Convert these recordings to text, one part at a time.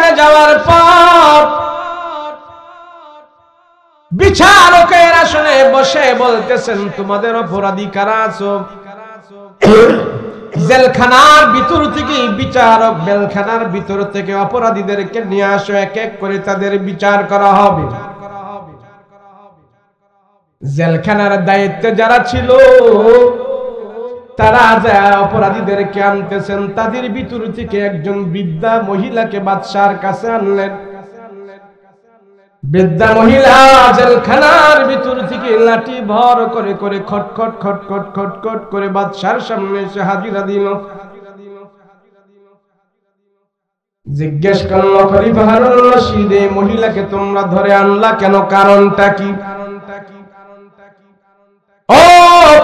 চলে যাওয়ার পর বিচারকের আসনে বসে বলতেছেন, তোমাদের অপরাধী কারা আছো? জেলখানার ভিতর থেকে বিচারক জেলখানার ভিতর থেকে অপরাধীদেরকে নিয়ে আসো, এক এক করে তাদের বিচার করা হবে। জেলখানার দায়িত্বে যারা ছিল তারা যারা অপরাধীদেরকে আনতেছেন, তাদের ভিতর থেকে একজন বৃদ্ধা মহিলাকে বাদশার কাছে আনলেন। বৃদ্ধা মহিলা জেলখানার ভিতর থেকে লাঠি ভর করে করে খটখট খটখট খটখট করে বাদশার সামনে এসে হাজিরা দিল। জিজ্ঞেস করলো, খলিফা হারুনুর রশিদ, এই মহিলাকে তোমরা ধরে আনলা কেন? কারণটা কি? ও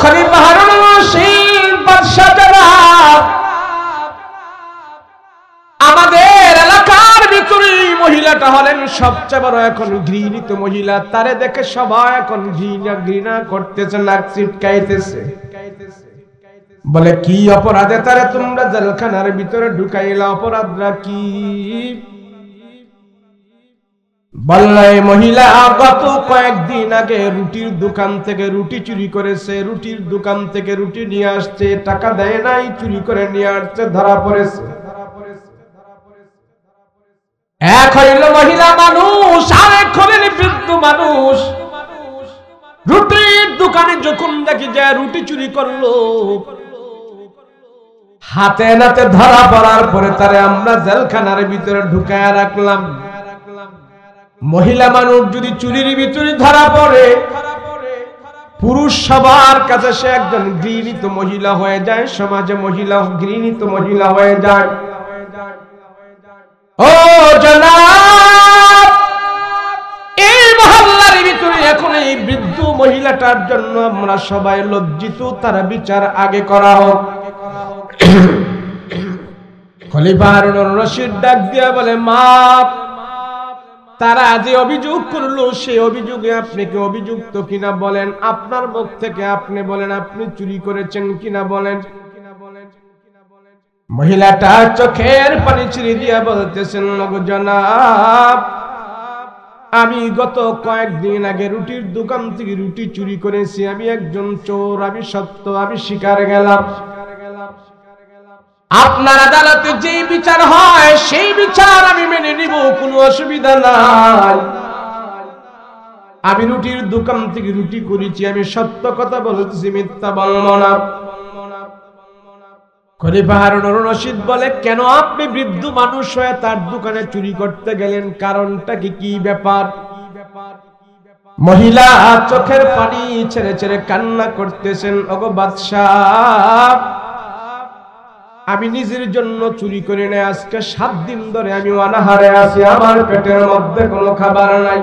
খলিফা হারুনুর রশিদ, বাদশা জনাব, আমাদের এলাকার ভিতরে মহিলাটা হলেন সবচেয়ে বড় এখন ঘৃণিত মহিলা। তারে দেখে সবাই এখন ঘৃণা করতেছে, নাক ছিটকাইতেছে। বলে, কি অপরাধে তারে তোমরা জেলখানার ভিতরে ঢুকাইলা? অপরাধরা কি? বললে, মহিলা গত কয়েকদিন আগে রুটির দোকান থেকে রুটি চুরি করেছে, রুটির দোকান থেকে রুটি নিয়ে আসছে, টাকা দেয় নাই, চুরি করে নিয়ে আসছে, ধরা পড়েছে। এক হইল মহিলা মানুষ, আরেক হলেন বৃদ্ধ মানুষ। রুটির দোকানে যখন দেখি যে রুটি চুরি করলো, হাতে নাতে ধরা পড়ার পরে তারে আমরা জেলখানার ভিতরে ঢুকায় রাখলাম। মহিলা মানুষ যদি চুরির ভিতরে ধরা পড়ে, পুরুষ সবার কাছে সে একজন ঘৃণিত মহিলা হয়ে যায়, সমাজে মহিলা ঘৃণিত মহিলা হয়ে যায়। ও জনাব, এই মহল্লার ভিতরে এখন এই বৃদ্ধ মহিলাটার জন্য আমরা সবাই লজ্জিত, তার বিচার আগে করা হোক। খলিফা হারুনুর রশিদ ডাক দিয়া বলে, মা, তারা যে অভিযোগ করলো সেই অভিযোগে আপনি কি অভিযুক্ত কিনা বলেন? আপনার মুখ থেকে আপনি বলেন, আপনি চুরি করেছেন কিনা বলেন। মহিলাটা চোখের পানি ছিঁড়ে দিয়া বলতেছেন, জনাব, আমি গত কয়েকদিন আগে রুটির দোকান থেকে রুটি চুরি করেছি, আমি একজন চোর, আমি সত্য, আমি স্বীকার গেলাম। আপনার আদালতে যে বিচার হয় সেই বিচার আমি মেনে নিব, কোনো অসুবিধা নাই। আমি রুটির দোকান থেকে রুটি করেছি, আমি সত্য কথা বলেছি, মিথ্যা বলবো না। খলিফা হারুনুর রশিদ বলে, কেন আপনি বৃদ্ধ মানুষ হয়ে তার দোকানে চুরি করতে গেলেন? কারণটা কি? কি ব্যাপার? মহিলা চোখের পানি ছেড়ে ছেড়ে কান্না করতেছেন, ওগো বাদশাহ, আমি নিজের জন্য চুরি করি না, আজকে 7 দিন ধরে আমি অনাহারে আছি, আমার পেটের মধ্যে কোনো খাবার নাই।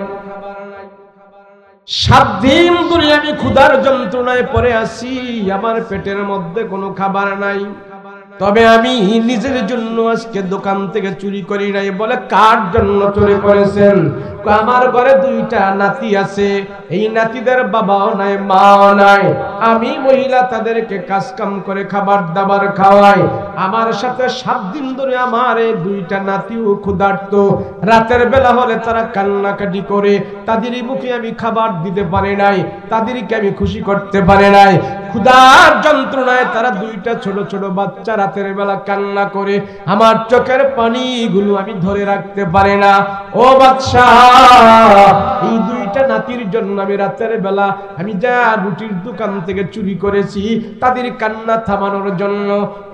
7 দিন ধরে আমি ক্ষুধার যন্ত্রণায় পড়ে আছি, আমার পেটের মধ্যে কোনো খাবার নাই। তবে আমি নিজের জন্য আজকে দোকান থেকে চুরি করি নাই। বলে, কার জন্য চুরি করেছেন? আমার ঘরে 2টা নাতি আছে, এই নাতিদের বাবাও নাই, মাও নাই। আমি মহিলা তাদেরকে কাজ কাম করে খাবার দাবার খাওয়াই। আমার সাথে 7 দিন ধরে আমার এই 2টা নাতিও ক্ষুধার্ত। রাতের বেলা হলে তারা কান্নাকাটি করে, তাদের মুখে আমি খাবার দিতে পারি নাই, তাদেরকে আমি খুশি করতে পারি নাই। ক্ষুধার যন্ত্রণায় তারা 2টা ছোট ছোট বাচ্চা রাতের বেলা কান্না করে, আমার চোখের পানিগুলো আমি ধরে রাখতে পারি না। ও বাদশাহ, এই 2টা নাতির জন্য আমি রাতের বেলা আমি যা রুটির দোকান থেকে চুরি করেছি, তাদের কান্না থামানোর জন্য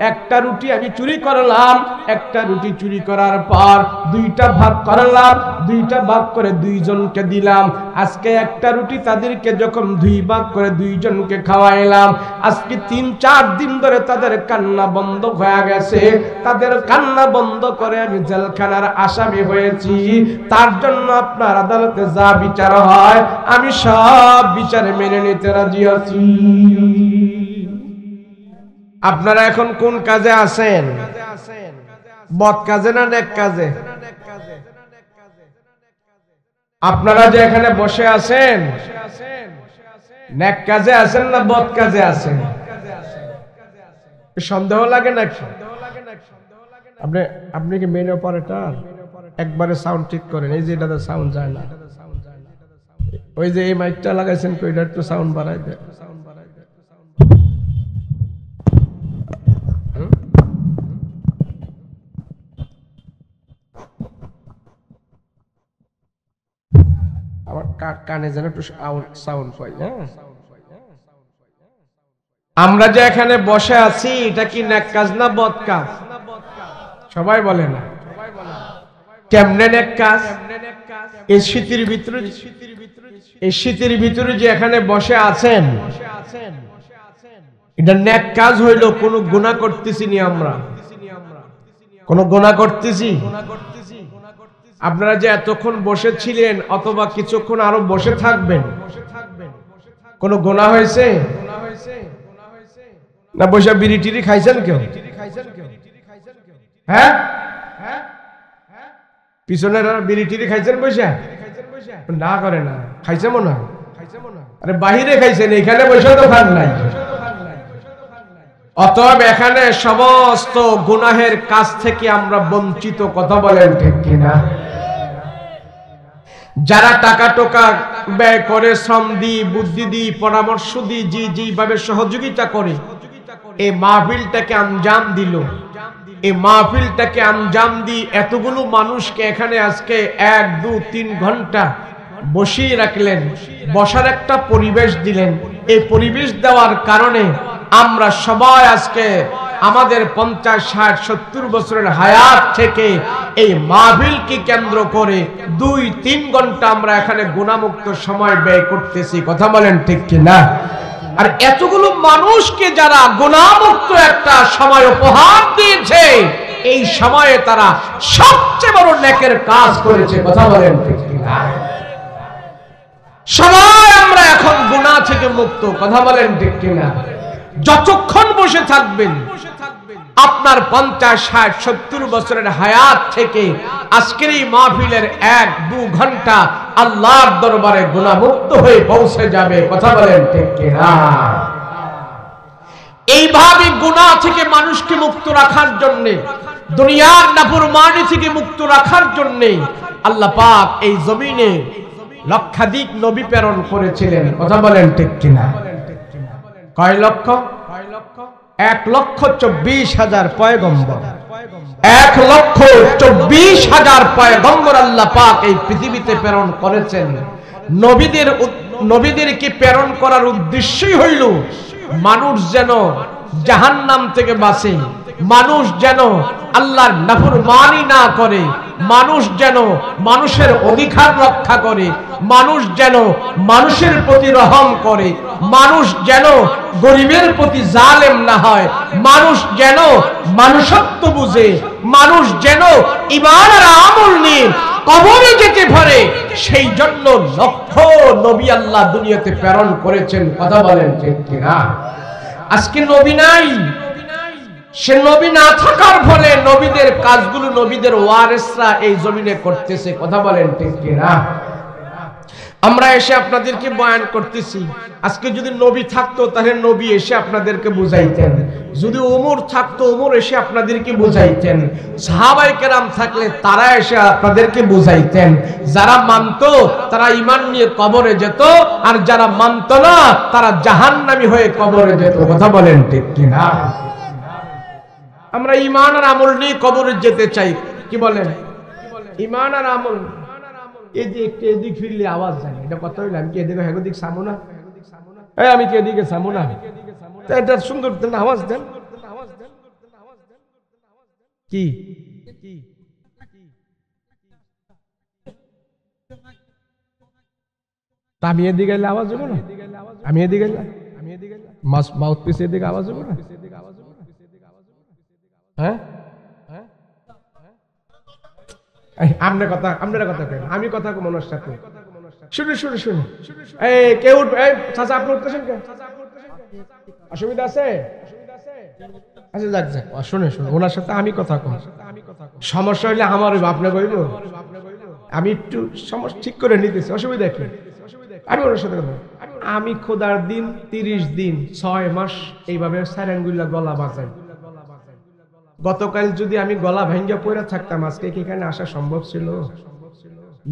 একটা রুটি আমি চুরি করলাম। একটা রুটি চুরি করার পর 2টা ভাগ করলাম, 2টা ভাগ করে 2 জনকে দিলাম। আজকে একটা রুটি তাদেরকে যখন 2 ভাগ করে 2 জনকে খাওয়াইলাম, আজকে 3-4 দিন ধরে তাদের কান্না বন্ধ হয়ে গেছে। তাদের কান্না বন্ধ করে আমি জেলখানার আসামি হয়েছি। তার জন্য আপনার আদালতে যা বিচার হয় আমি সব বিচারে মেনে নিতে রাজি আছি। আপনারা এখন কোন কাজে আছেন? বদ কাজে না নেক কাজে? আপনারা যে এখানে বসে আছেন, নেক কাজে আছেন না বদ কাজে আছেন? সন্দেহ লাগে নাকি? আপনি কি মেন অপারেটর? একবারে সাউন্ড ঠিক করেন। এই যে এটাতে সাউন্ড যায় না, ওই যে এই মাইকটা লাগাইছেন ওইটা একটু সাউন্ড বাড়াই দেয়। আমার কানে যেন একটু সাউন্ড পাই। হ্যাঁ, আমরা যে এখানে বসে আছি এটা কি নেক কাজ না বদ কাজ? সবাই বলে না। কেমনে নেক কাজ? এই শীতের ভিতরে যে এখানে বসে আছেন এটা নেক কাজ হইল। কোন গুনাহ করতেছি নি আমরা, কোন গুনাহ করতেছি? আপনারা যে এতক্ষণ বসেছিলেন অথবা কিছুক্ষণ আরো বসে থাকবেন, কোন গুনাহ হয়েছে না? বসে বিড়ি টিড়ি খাইছেন কেউ? হ্যাঁ, পিছনের বিড়ি টিড়ি খাইছেন বসে? না করে না, খাইছে মনে হয়। আরে বাহিরে খাইছেন, এখানে বসে তো খান নাই। অতএব এখানে সমস্ত গুনাহের কাজ থেকে আমরা বঞ্চিত। কথা বলেন ঠিক কিনা? যারা টাকা টোকা ব্যয় করে, শ্রম দিয়ে, বুদ্ধি দিয়ে, পরামর্শ দিয়ে, যেভাবে সহযোগিতা করে এই মাহফিলটাকে আঞ্জাম দিল, এই মাহফিলটাকে আঞ্জাম দিয়ে এতগুলো মানুষকে এখানে আজকে 1, 2, 3 ঘন্টা বসিয়ে রাখলেন, বসার একটা পরিবেশ দিলেন। এই পরিবেশ দেওয়ার কারণে আমরা সবাই আজকে আমাদের 50, 60, 70 বছরের হায়াত থেকে এই মাহফিলকে কেন্দ্র করে 2-3 ঘন্টা আমরা এখানে গুনাহমুক্ত সময় ব্যয় করতেছি। কথা বলেন ঠিক কিনা? আর এতগুলো মানুষকে যারা গুনাহমুক্ত একটা সময় উপহার দিয়েছে, এই সময়ে তারা সবচেয়ে বড় নেকের কাজ করেছে। কথা বলেন ঠিক কিনা? সবাই আমরা এখন গুনাহ থেকে মুক্ত। কথা বলেন ঠিক কিনা? যতক্ষণ বসে থাকবেন আপনার 50, 60, 70 বছরের হায়াত থেকে আজকের এই মাহফিলের 1-2 ঘন্টা আল্লাহর দরবারে গুনাহমুক্ত হয়ে পৌঁছে যাবে। কথা বলেন ঠিক কিনা? এইভাবে গুনাহ থেকে মানুষকে মুক্ত রাখার জন্য, দুনিয়ার নাফরমানি থেকে মুক্ত রাখার জন্য আল্লাহ পাক এই জমিনে লক্ষাধিক নবী প্রেরণ করেছিলেন। কথা বলেন ঠিক কিনা? কয় লক্ষ? 1,24,000 পয়গম্বর, 1,24,000 পয়গম্বর আল্লাহ পাক এই পৃথিবীতে প্রেরণ করেছেন। নবীদেরকে প্রেরণ করার উদ্দেশ্যই হইল মানুষ যেন জাহান্নাম থেকে বাঁচে, মানুষ যেন আল্লাহর নাফরমানি না করে, মানুষ যেন মানুষের অধিকার রক্ষা করে, মানুষ যেন মানুষের প্রতি রহম করে, মানুষ যেন গরিবের প্রতি জালেম না হয়, মানুষ যেন মানুষত্ব বুঝে, মানুষ যেন ঈমান আর আমল নিয়ে কবরে যেতে পারে। সেই জন্য লক্ষ নবী আল্লাহ দুনিয়াতে প্রেরণ করেছেন। কথা বলেন ঠিক কিনা? আজকে নবী নাই, সে নবী না থাকার ফলে নবীদের কাজগুলো নবীদের ওয়ারিসরা এই জমিনে করতেছে। কথা বলেন ঠিক কিনা? আমরা এসে আপনাদেরকে বয়ান করতেছি। আজকে যদি নবী থাকতো তাহলে নবী এসে আপনাদেরকে বুঝাইতেন, যদি ওমর থাকতো ওমর এসে আপনাদেরকে বুঝাইতেন, সাহাবায়ে কেরাম থাকলে তারা এসে আপনাদেরকে বুঝাইতেন। যারা মানতো তারা ঈমান নিয়ে কবরে যেত, আর যারা মানতো না তারা জাহান্নামী হয়ে কবরে যেত। কথা বলেন ঠিক কিনা? আমরা ঈমান আর আমল নিয়ে কবরে যেতে চাই। কি বলেন? ঈমান আর আমল। এই যে একটু এদিক ফিরলে আওয়াজ যায়, এটা কথা হইলো আমি কি এদিকে হেগদিক সামো না? আমি কি এদিকে সামো না? এটা সুন্দর দেন, আওয়াজ দেন। কি আমি এদিকে গেলে আওয়াজ হবে না? আমি এদিকে গেলে মাউথ পিস এদিকে আওয়াজ হবে না? হ্যাঁ, আপনার কথা কেন? আমি কথা মনের সাথে শুনে এই কেউ চাচা আপনি উঠতেছেন কেন? অসুবিধা আছে? আচ্ছা যাক যাক, শুনে ওনার সাথে আমি কথা কম। সমস্যা হইলে আমার আপনি কইব, আমি একটু সমস্যা ঠিক করে নিতেছি। অসুবিধা কি? আমি ওনার সাথে কথা, আমি খোদার দিন 30 দিন 6 মাস এইভাবে সাইরেনগুলা গলা বাজাই। গতকাল যদি আমি গলা ভেঙ্গে পড়ে থাকতাম আজকে কি এখানে আসা সম্ভব ছিল?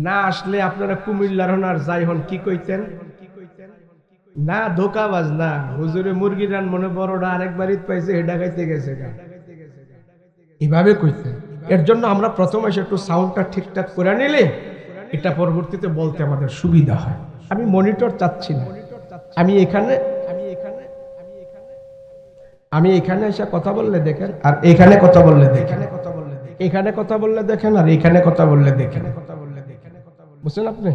না আসলে আপনারা কুমিল্লার হন আর যাই হন কি কইতেন? না ধোকাবাজ না, হুজুরে মুরগি রান মনে বড়টা আরেকবার ঈদ পাইছে এটা খাইতে গেছে, এভাবে কইতেন। এর জন্য আমরা প্রথমে একটু সাউন্ডটা ঠিকঠাক করে নিলে এটা পরবর্তীতে বলতে আমাদের সুবিধা হয়। আমি মনিটর চাচ্ছি না, আমি এখানে এসে কথা বললে দেখেন, আর এখানে কথা বললে দেখেন, এখানে কথা বললে দেখেন, আর এখানে কথা বললে দেখেন, বুঝছেন আপনি?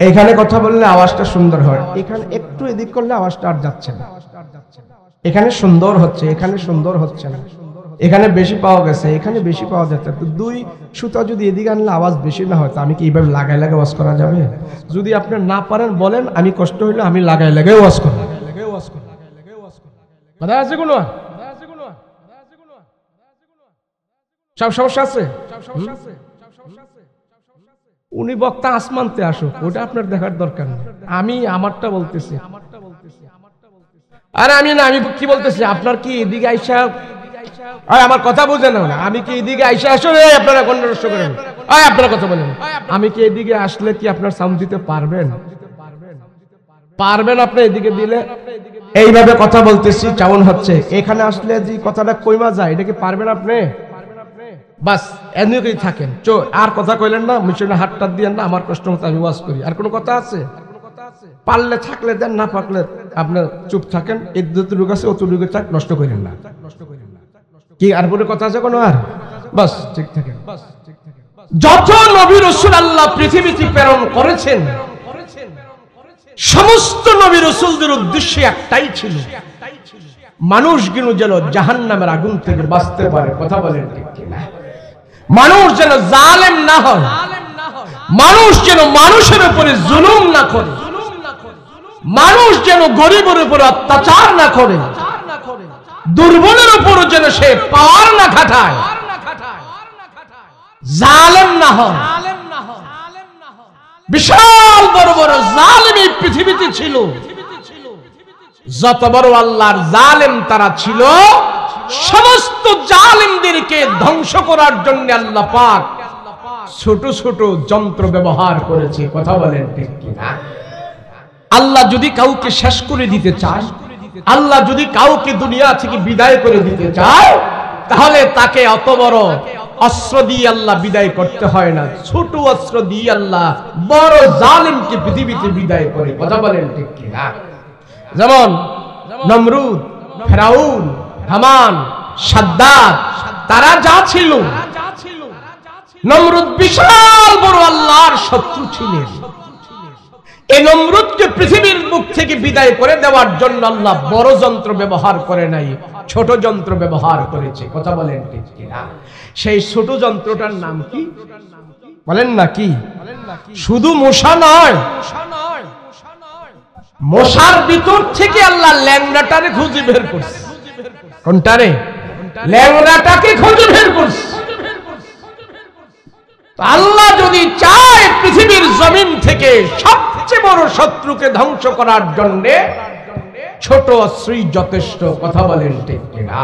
এখানে কথা বললে আওয়াজটা সুন্দর হয়, এখানে একটু এদিক করলে আওয়াজটা আর যাচ্ছে না। এখানে সুন্দর হচ্ছে, এখানে সুন্দর হচ্ছে না, এখানে বেশি পাওয়া গেছে, এখানে বেশি পাওয়া যাচ্ছে। তো দুই সুতা যদি এদিকে আনলে আওয়াজ বেশি না হয়, তো আমি কি এইভাবে লাগাই লাগাই ওয়াজ করা যাবে? যদি আপনি না পারেন বলেন, আমি কষ্ট হইলে আমি লাগাই লাগাই ওয়াজ করব। কথা আছে কোনো? সব সমস্যা আছে। উনি বক্তা আসমানতে আসুক, ওটা আপনার দেখার দরকার নেই। আমি আমারটা বলতেছি। আরে আমি কি বলতেছি, আপনার কি এদিকে আইসা আমার কথা বুঝে না? আমি কি এদিকে আইসা আসলে আপনারা কন্ট্রোল করেন? আপনার কথা বলেন, আমি কি এদিকে আসলে কি আপনার সাউন্ড দিতে পারবেন? পারবেন আপনি এদিকে দিলে? এইভাবে কথা বলতেছি, চাউন হচ্ছে, এখানে আসলে যে কথাটা কইমা যায়, এটা কি পারবেন আপনি? বাস এমনি থাকেন, আর কথা কইলেন না, মিশনে হাতটা দিয়েন না, আমার কষ্ট মতো আমি ওয়াজ করি। আর কোনো কথা আছে? পারলে থাকলে দেন, না পারলে আপনার চুপ থাকেন। যতটুকু আছে অতটুকু থাক, নষ্ট করেন না। কি আর কোনো কথা আছে কোনো? আর বাস ঠিক থাকে। যত নবী রাসূল আল্লাহ পৃথিবীতে প্রেরণ করেছেন, সমস্ত নবী রাসূলদের উদ্দেশ্য একটাই ছিল, মানুষগুলো যেন জাহান্নামের আগুন থেকে বাঁচতে পারে। কথা বলেন ঠিক কিনা? মানুষ যেন জালেম না হয়, মানুষ যেন মানুষের উপরে জুলুম না করে, মানুষ যেন গরিবের উপরে অত্যাচার না করে, দুর্বলের উপর যেন সে পাওয়ার না খাটায়, জালেম না হয়। বিশাল বড় বড় জালেম এই পৃথিবীতে ছিল। যত বড় আল্লাহর জালেম তারা ছিল, সমস্ত জালেমদেরকে ধ্বংস করার জন্য আল্লাহ পাক ছোট ছোট যন্ত্র ব্যবহার করেছে। কথা বলেন ঠিক কিনা? আল্লাহ যদি কাউকে শেষ করে দিতে চায়, আল্লাহ যদি কাউকে দুনিয়া থেকে বিদায় করে দিতে চায়, তাহলে তাকে অত বড় অস্ত্র দিয়ে আল্লাহ বিদায় করতে হয় না, ছোট অস্ত্র দিয়ে আল্লাহ বড় জালেমকে পৃথিবীতে বিদায় করে। কথা বলেন ঠিক কিনা? যেমন নমরুদ, ফেরাউন, হামান, সাদ্দাত, তারা যা ছিল, নমরুদ বিশাল বড় আল্লাহর শত্রু ছিলেন। এই নমরুদকে পৃথিবীর মুখ থেকে বিদায় করে দেওয়ার জন্য আল্লাহ বড় যন্ত্র ব্যবহার করে নাই, ছোট যন্ত্র ব্যবহার করেছে। কথা বলেন ঠিক কিনা? সেই ছোট যন্ত্রটার নাম কি বলেন? না কি? শুধু মশা নয়, মশার ভিতর থেকে আল্লাহ ল্যাংড়াটারে খুঁজে বের করছে। কোনটারে? ল্যাংড়াটাকে খুঁজে বের করছে। আল্লাহ যদি চায় পৃথিবীর জমিন থেকে সবচেয়ে বড় শত্রুকে ধ্বংস করার জন্য, ছোট অস্ত্রই যথেষ্ট। কথা বলেন ঠিক কিনা?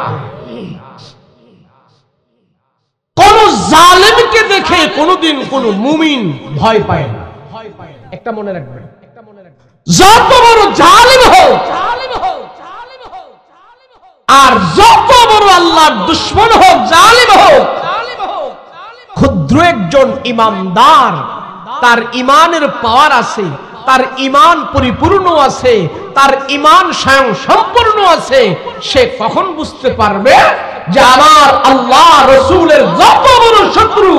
কোন জালেমকে দেখে কোনদিন কোন মুমিন ভয় পায় না। একটা মনে রাখবেন, যত বড় জালেম হোক আর যত বড় আল্লাহর দুশমন হোক, জালেম হোক, ক্ষুদ্র একজন ইমানদার, তার ইমানের পাওয়ার আছে, তার ইমান পরিপূর্ণ আছে, তার ইমান স্বয়ং সম্পূর্ণ আছে। সে কখন বুঝতে পারবে যে আমার আল্লাহ রাসূলের যত বড় শত্রু,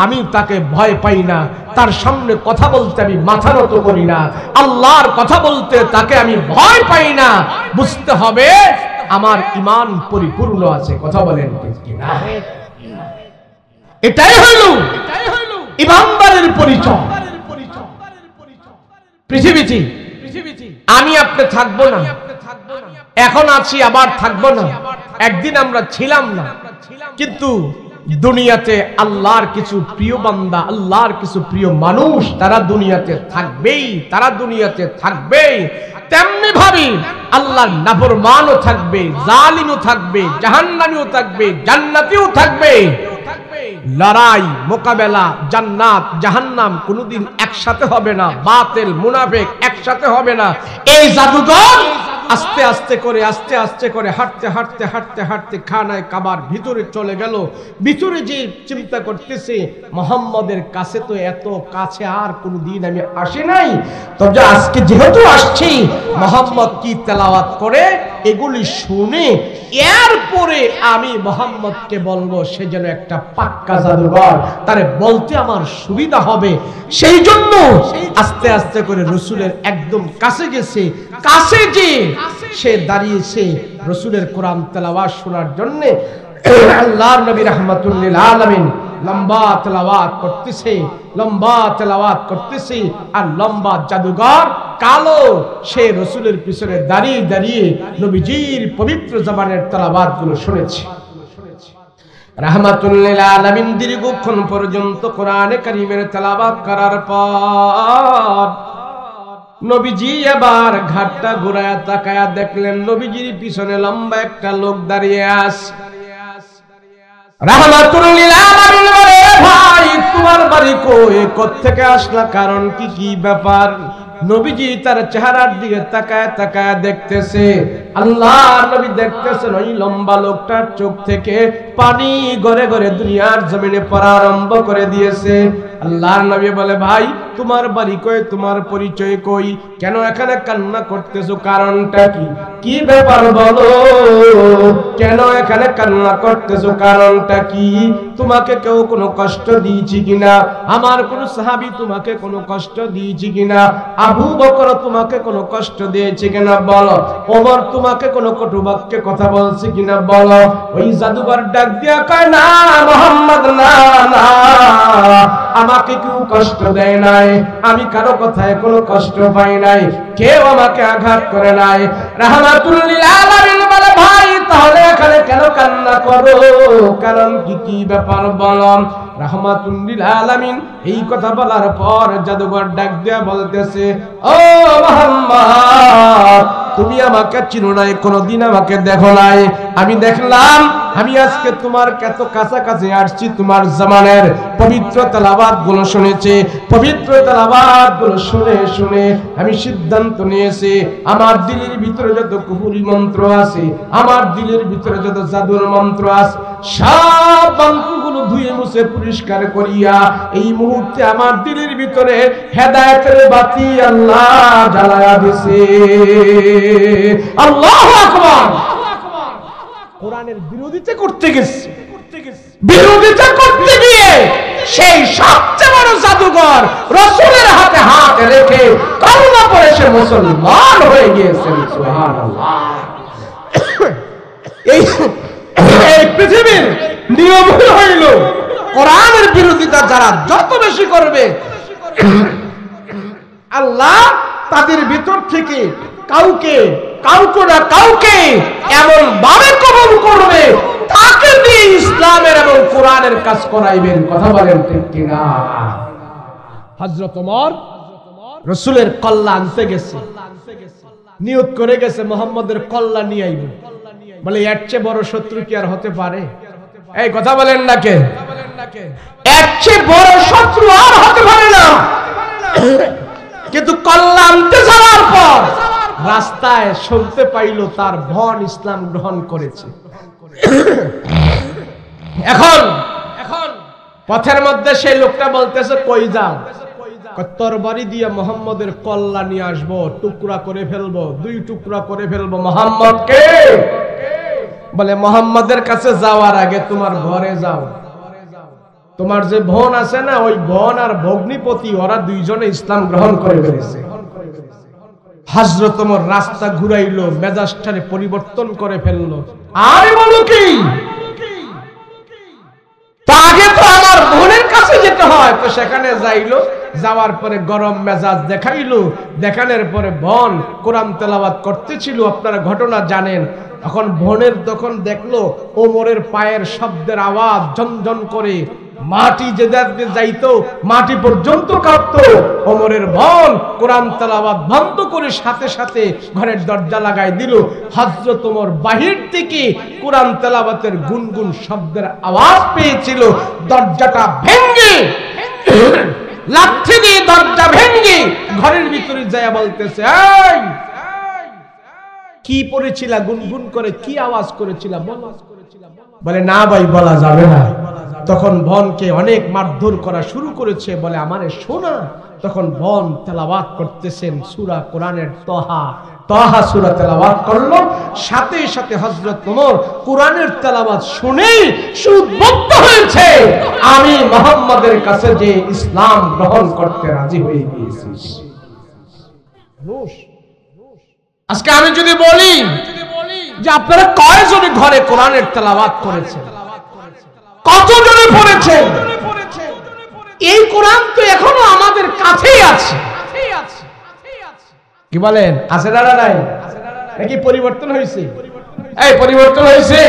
আমি তাকে ভয় পাই না, তার সামনে কথা বলতে আমি মাথা নত করি না, আল্লাহর কথা বলতে তাকে আমি ভয় পাই না। বুঝতে হবে আমার ইমান পরিপূর্ণ আছে। কথা বলেন ঠিক কিনা? এটাই হইল ইমানদারের পরিচয়। পৃথিবীতে আমি আপনি থাকবো না, এখন আছি আবার থাকবো না, একদিন আমরা ছিলাম না, কিন্তু দুনিয়াতে আল্লাহর কিছু প্রিয় বান্দা, আল্লাহর কিছু প্রিয় মানুষ তারা দুনিয়াতে থাকবেই, তারা দুনিয়াতে থাকবেই। তেমনি ভাবে আল্লাহর নাফরমানও থাকবে, জালিমও থাকবে, জাহান্নামীও থাকবে, জান্নাতীও থাকবে। লড়াই মোকাবেলা জান্নাত জাহান্নাম কোনোদিন একসাথে হবে না, বাতিল মুনাফিক একসাথে হবে না। এই জাদুঘর আস্তে আস্তে করে হাঁটতে হাঁটতে হাঁটতে হাঁটতে খানায় কাবার ভিতরে চলে গেল। ভিতরে যে চিন্তা করতেছে মুহাম্মদের কাছে তো এত কাছে আর কোনোদিন আমি আসি নাই, তবে আজকে যেহেতু আসছি মুহাম্মদ কি তেলাওয়াত করে এগুলি শুনে এরপরে আমি মুহাম্মদকে বলবো সে যেন একটা পাক্কা জাদুঘর, তারে বলতে আমার সুবিধা হবে। সেই জন্য আস্তে আস্তে করে রাসূলের একদম কাছে গেছে, কাছে যে সে দাঁড়িয়েছে রাসূলের কোরআন তেলাওয়াত শোনার জন্য। আল্লাহর নবী রাহমাতুল লিল আলামিন লম্বা তেলাওয়াত করতেছে আর লম্বা জাদুঘর কালো সে রাসূলের পিছনে দাঁড়িয়ে দাঁড়িয়ে নবীজির পবিত্র জবানের তেলাওয়াত গুলো শুনেছে। রাহমাতুল লিল আলামিন দীর্ঘক্ষণ পর্যন্ত কোরআনে কারীমের তেলাওয়াত করার পর নবীজি এবার ঘাটটা ঘুরায়া তাকায়া দেখলেন নবীজির পিছনে লম্বা একটা লোক দাঁড়িয়ে আছে। রাহমাতুল লিল আলামিন বলে, ভাই তোমার বাড়ি কই, কোত্থেকে আসলা, কারণ কি ব্যাপার? নবীজি তার চেহারার দিকে তাকায় তাকায় দেখতেছে। আল্লাহর নবী দেখতেছেন ওই লম্বা লোকটার চোখ থেকে পানি গড়ে গড়ে দুনিয়ার জমিনে পড়া আরম্ভ করে দিয়েছে। আল্লাহর নবী বলে, ভাই তোমার বাড়ি কই, তোমার পরিচয় কই, কেন এখানে কান্না করতেছো, কারণটা কি ব্যাপার বলো, কেন এখানে কান্না করতেছো, কারণটা কি? তোমাকে কেউ কোনো কষ্ট দিয়েছে কিনা, আমার কোন সাহাবী তোমাকে কোনো কষ্ট দিয়েছে কিনা, আবু বকর তোমাকে কোনো কষ্ট দিয়েছে কিনা বলো, ওমর তোমাকে কোনো কটু বাক্যে কথা বলছে কিনা বলো। ওই জাদুঘর ডাক দিয়া কয়, না মুহাম্মদ, না না, আমাকে কেউ কষ্ট দেয় নাই, আমি কারো কথায় কোনো কষ্ট পাই নাই, কেউ আমাকে আঘাত করে নাই। রাহমাতুল লিল আলামিন বলে, ভাই তাহলে এখানে কেন কান্না করো, কারণ কি ব্যাপার বলো। রাহমাতুল লিল আলামিন এই কথা বলার পর জাদুঘর ডাক দিয়া বলতেছে, ও মুহাম্মদ তুমি আমাকে চিনো নাই, কোনদিন আমাকে দেখো নাই, আমি দেখলাম, আমি আজকে তোমার কত কাছাকাছি আসছি, তোমার জামানের পবিত্র তেলাওয়াত গুলো শুনেছি, পবিত্র তেলাওয়াত গুলো শুনে শুনে আমি সিদ্ধান্ত নিয়েছি আমার দিলের ভিতরে যত কুফরি মন্ত্র আছে, আমার দিলের ভিতরে যত জাদুর মন্ত্র আছে, সব মন্ত্রগুলো ধুয়ে মুছে পরিষ্কার করিয়া এই মুহূর্তে আমার দিলের ভিতরে হেদায়েতের বাতি আল্লাহ জ্বালায়া দিয়েছে। আল্লাহু আকবার। কোরআনের বিরোধিতা করতে গেছে, বিরোধিতা করতে গিয়ে সেই সবচেয়ে বড় জাদুঘর রাসূলের হাতে হাত রেখে কালিমা পড়ে সে মুসলমান হয়ে গিয়েছেন। সুবহানাল্লাহ। এই পৃথিবীর নিয়ম হইল কোরআনের বিরোধিতা যারা যত বেশি করবে আল্লাহ তাদের ভিতর থেকে কাউকে না কাউকে এমন ভাবে কবুল করবে তাকে দিয়ে ইসলামের এবং কোরআনের কাজ করাইবেন। কথা বলেন ঠিক কিনা? হযরত ওমর রাসূলের কল্লা আনতে গেছে, নিয়ত করে গেছে মুহাম্মদের কল্লা নিয়ে আইব। বলে এর চেয়ে বড় শত্রু কি আর হতে পারে? এই কথা বলেন না কে? এর চেয়ে বড় শত্রু আর হতে পারে না। কিন্তু কল্লা আনতে যাওয়ার পর রাস্তায় শুনতে পাইল তার বোন ইসলাম গ্রহণ করেছে। এখন পথের মধ্যে সেই লোকটা বলতেছে, কই যাও? তরবারি দিয়ে মুহাম্মদের কল্লা নিয়ে আসবো, টুকরা করে ফেলবো, 2 টুকরা করে ফেলবো মুহাম্মদকে। বলে মুহাম্মদের কাছে যাওয়ার আগে তোমার ঘরে যাও, তোমার যে বোন আছে না ওই বোন আর ভগ্নিপতি ওরা দুইজনে ইসলাম গ্রহণ করে ফেলেছে। হযরত ওমর রাস্তা ঘুরাইলো, মেজাজটারে পরিবর্তন করে ফেললো। আর বলো কি, আগে তো আমার বোনের কাছে যেতে হয়, তো সেখানে যাইলো, যাওয়ার পরে গরম মেজাজ দেখাইলো, দেখানোর পরে বোন কোরআন তেলাওয়াত করতেছিল, আপনারা ঘটনা জানেন। এখন বোনের তখন দেখলো ওমরের পায়ের শব্দের আওয়াজ ঝনঝন করে মাটি যে যাইতো মাটি পর্যন্ত কাঁপতো। ওমরের বোন কোরআন তেলাওয়াত বন্ধ করে সাথে সাথে ঘরের দরজা লাগাই দিল। হযরত ওমর বাহির থেকে কোরআন তেলাওয়াতের গুনগুন শব্দের আওয়াজ পেয়েছিল। দরজাটা ভেঙে লাঠি দিয়ে দরজা ভেঙে ঘরের ভিতরে যায় বলতেছে, এই কি পড়েছিলা? গুনগুন করে কি আওয়াজ করেছিলা? বলে না ভাই বলা যাবে না। তখন বোনকে অনেক মারধর করা শুরু করেছে। বলে আমারে শোনা। তখন বোন তেলাওয়াত করতেছেন সূরা কোরআনের তাহা সূরা তেলাওয়াত করলো। সাথে সাথে হযরত ওমর কোরআনের তেলাওয়াত শুনেই উদ্বুদ্ধ হয়েছে, আমি মুহাম্মাদের কাছে যে ইসলাম গ্রহণ করতে রাজি হয়ে গিয়েছি। আজকে আমি যদি বলি যে আপনারা কয়জনে ঘরে কোরআনের তেলাওয়াত করেছেন, কতজনে পড়েছেন? এই কোরআন তো এখনো আমাদের কাছেই আছে। কি বলেন, আছে না নাই? নাকি পরিবর্তন হয়েছে? এই পরিবর্তন হয়েছে?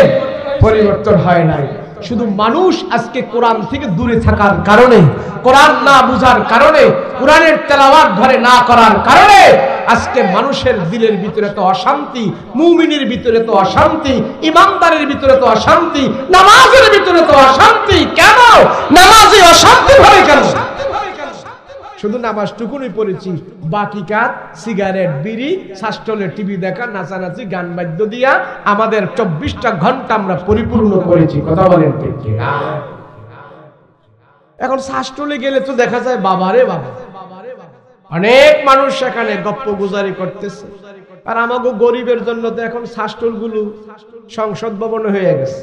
পরিবর্তন হয় নাই। শুধু মানুষ আজকে কোরআন থেকে দূরে থাকার কারণে, কোরআন না বুঝার কারণে, কোরআনের তেলাওয়াত ঘরে না করার কারণে আজকে মানুষের দিলের ভিতরে তো অশান্তি, মুমিনের ভিতরে তো অশান্তি, ইমানদারের ভিতরে তো অশান্তি, নামাজের ভিতরে তো অশান্তি। কেন নামাজে অশান্তি হয়? কেন শুধু নামাজটুকুনই পড়েছি, বাকি কাজ সিগারেট, বিড়ি, শাস্ত্রলে টিভি দেখা, নাচানাচি, গান বাদ্য দিয়া আমাদের 24টা ঘন্টা আমরা পরিপূর্ণ করেছি। কথা বলেন ঠিক কিনা? এখন শাস্ত্রলে গেলে তো দেখা যায় বাবারে বাবা, অনেক মানুষ সেখানে গপ্প গুজারি করতেছে। আর আমাকে গরিবের জন্য তো এখন শাস্ত্রগুলো সংসদ ভবন হয়ে গেছে।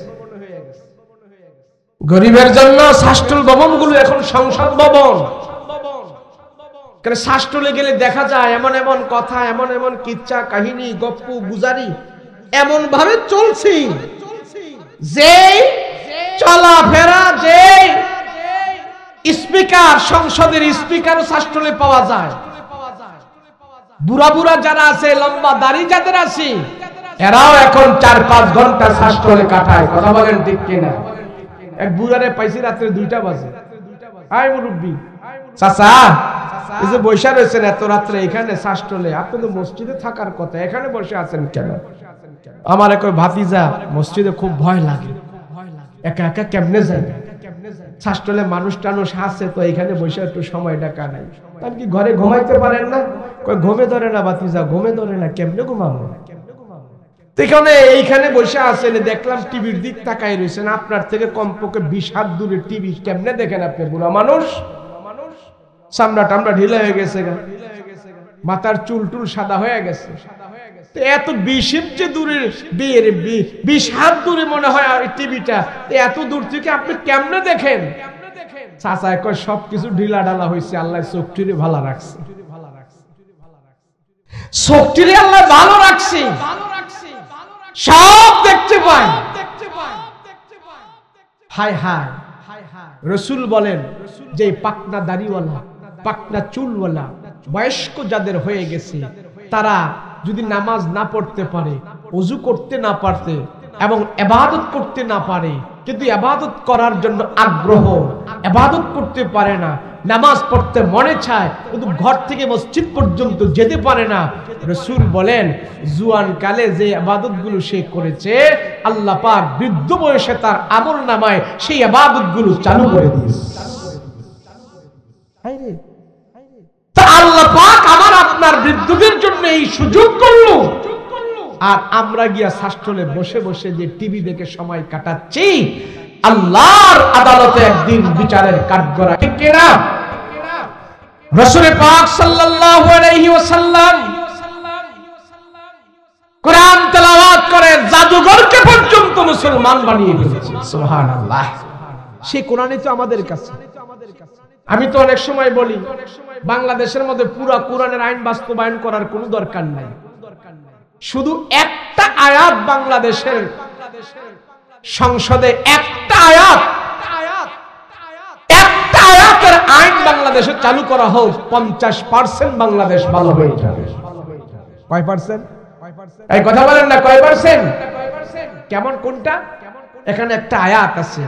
গরিবের জন্য শাস্ত্র ভবনগুলো এখন সংসদ ভবন। শাস্ত্রলে গেলে দেখা যায় এমন এমন কথা, এমন এমন কিচ্ছা কাহিনী, গপ্প গুজারি এমন ভাবে চলছে যে চলাফেরা, যে স্পিকার, সংসদের স্পিকারও শাস্ত্রলে পাওয়া যায়। বুড়া বুড়া যারা আছে, লম্বা দাড়ি যাদের আছে, এরাও এখন 4-5 ঘন্টা শাস্ত্রলে কাটায়। কথা বলেন ঠিক কিনা? এক বুড়ারে পাইছি রাত্রে 2টা বাজে। আয় মুরব্বী, চাচা এই যে বসে রয়েছেন এত রাত্রে এখানে শাস্ত্রলে, আপনি তো মসজিদে থাকার কথা, এখানে বসে আছেন কেন? আমার এক ভাতিজা, মসজিদে খুব ভয় লাগে, একা একা কেমনে যায়? শাস্ত্রলে মানুষ টানুষ আছে তো এখানে বসে একটু সময়টা কাটাই। আপনি কি ঘরে ঘুমাইতে পারেন না? ঘুমে ধরে না ভাতিজা, ঘুমে ধরে না, কেমনে ঘুমাবো? এইখানে বসে আছেন, দেখলাম টিভির দিক তাকাই রয়েছেন, আপনার থেকে কমপক্ষে 20 হাত দূরে টিভি, কেমনে দেখেন আপনি? বুড়া মানুষ, চামড়া টামড়া ঢিলা হয়ে গেছে, মাথার চুল টুল সাদা হয়ে গেছে। এত 20 যে দূরে, 20 হাত দূরে মনে হয় আর টিভিটা, এত দূর থেকে আপনি কেমনে দেখেন? চাচা কয় সবকিছু ঢিলা ঢালা হয়েছে, আল্লাহ চোখটিরে ভালো রাখছে। চোখটিরে আল্লাহ ভালো রাখছে, সব দেখতে পায়। হায় হায়, রাসূল বলেন যে পাকনা দাড়িওয়ালা, পাকনা চুলওয়ালা বয়স্ক যাদের হয়ে গেছে, তারা যদি নামাজ না পড়তে পারে, ওযু করতে না পারতে এবং ইবাদত করতে না পারে, কিন্তু ইবাদত করার জন্য আগ্রহ, ইবাদত করতে পারে না, নামাজ পড়তে মনে চায় কিন্তু ঘর থেকে মসজিদ পর্যন্ত যেতে পারে না, রাসূল বলেন জুয়ান কালে যে ইবাদতগুলো সে করেছে, আল্লাহ পাক বৃদ্ধ বয়সে তার আমলনামায় সেই ইবাদতগুলো চালু করে দিয়েছে। তা আল্লাহ পাক আমার আপনার বৃদ্ধদের জন্য এই সুযোগ করলো, আর আমরা গিয়া শাস্ত্রলে বসে বসে যে টিভি দেখে সময় কাটাচ্ছি, আল্লাহর আদালতে একদিন বিচারের কাঠগড়ায় ঠিক কিনা? রাসূল পাক সাল্লাল্লাহু আলাইহি ওয়াসাল্লাম কোরআন তেলাওয়াত করে জাদুঘরকে পর্যন্ত মুসলমান বানিয়ে ফেলেছে। সুবহানাল্লাহ। সেই কোরআনই তো আমাদের কাছে। আমি তো অনেক সময় বলি বাংলাদেশের মধ্যে পুরো কোরআনের আইন বাস্তবায়ন করার কোনো দরকার নাই। শুধু একটা আয়াত বাংলাদেশের সংসদে, একটা আয়াতের আইন বাংলাদেশে চালু করা হোক, 50% বাংলাদেশ ভালো হয়ে যাবে। কয় পার্সেন্ট? এই কথা বলেন না, কয় পার্সেন্ট? কেমন কোনটা? এখানে একটা আয়াত আছে,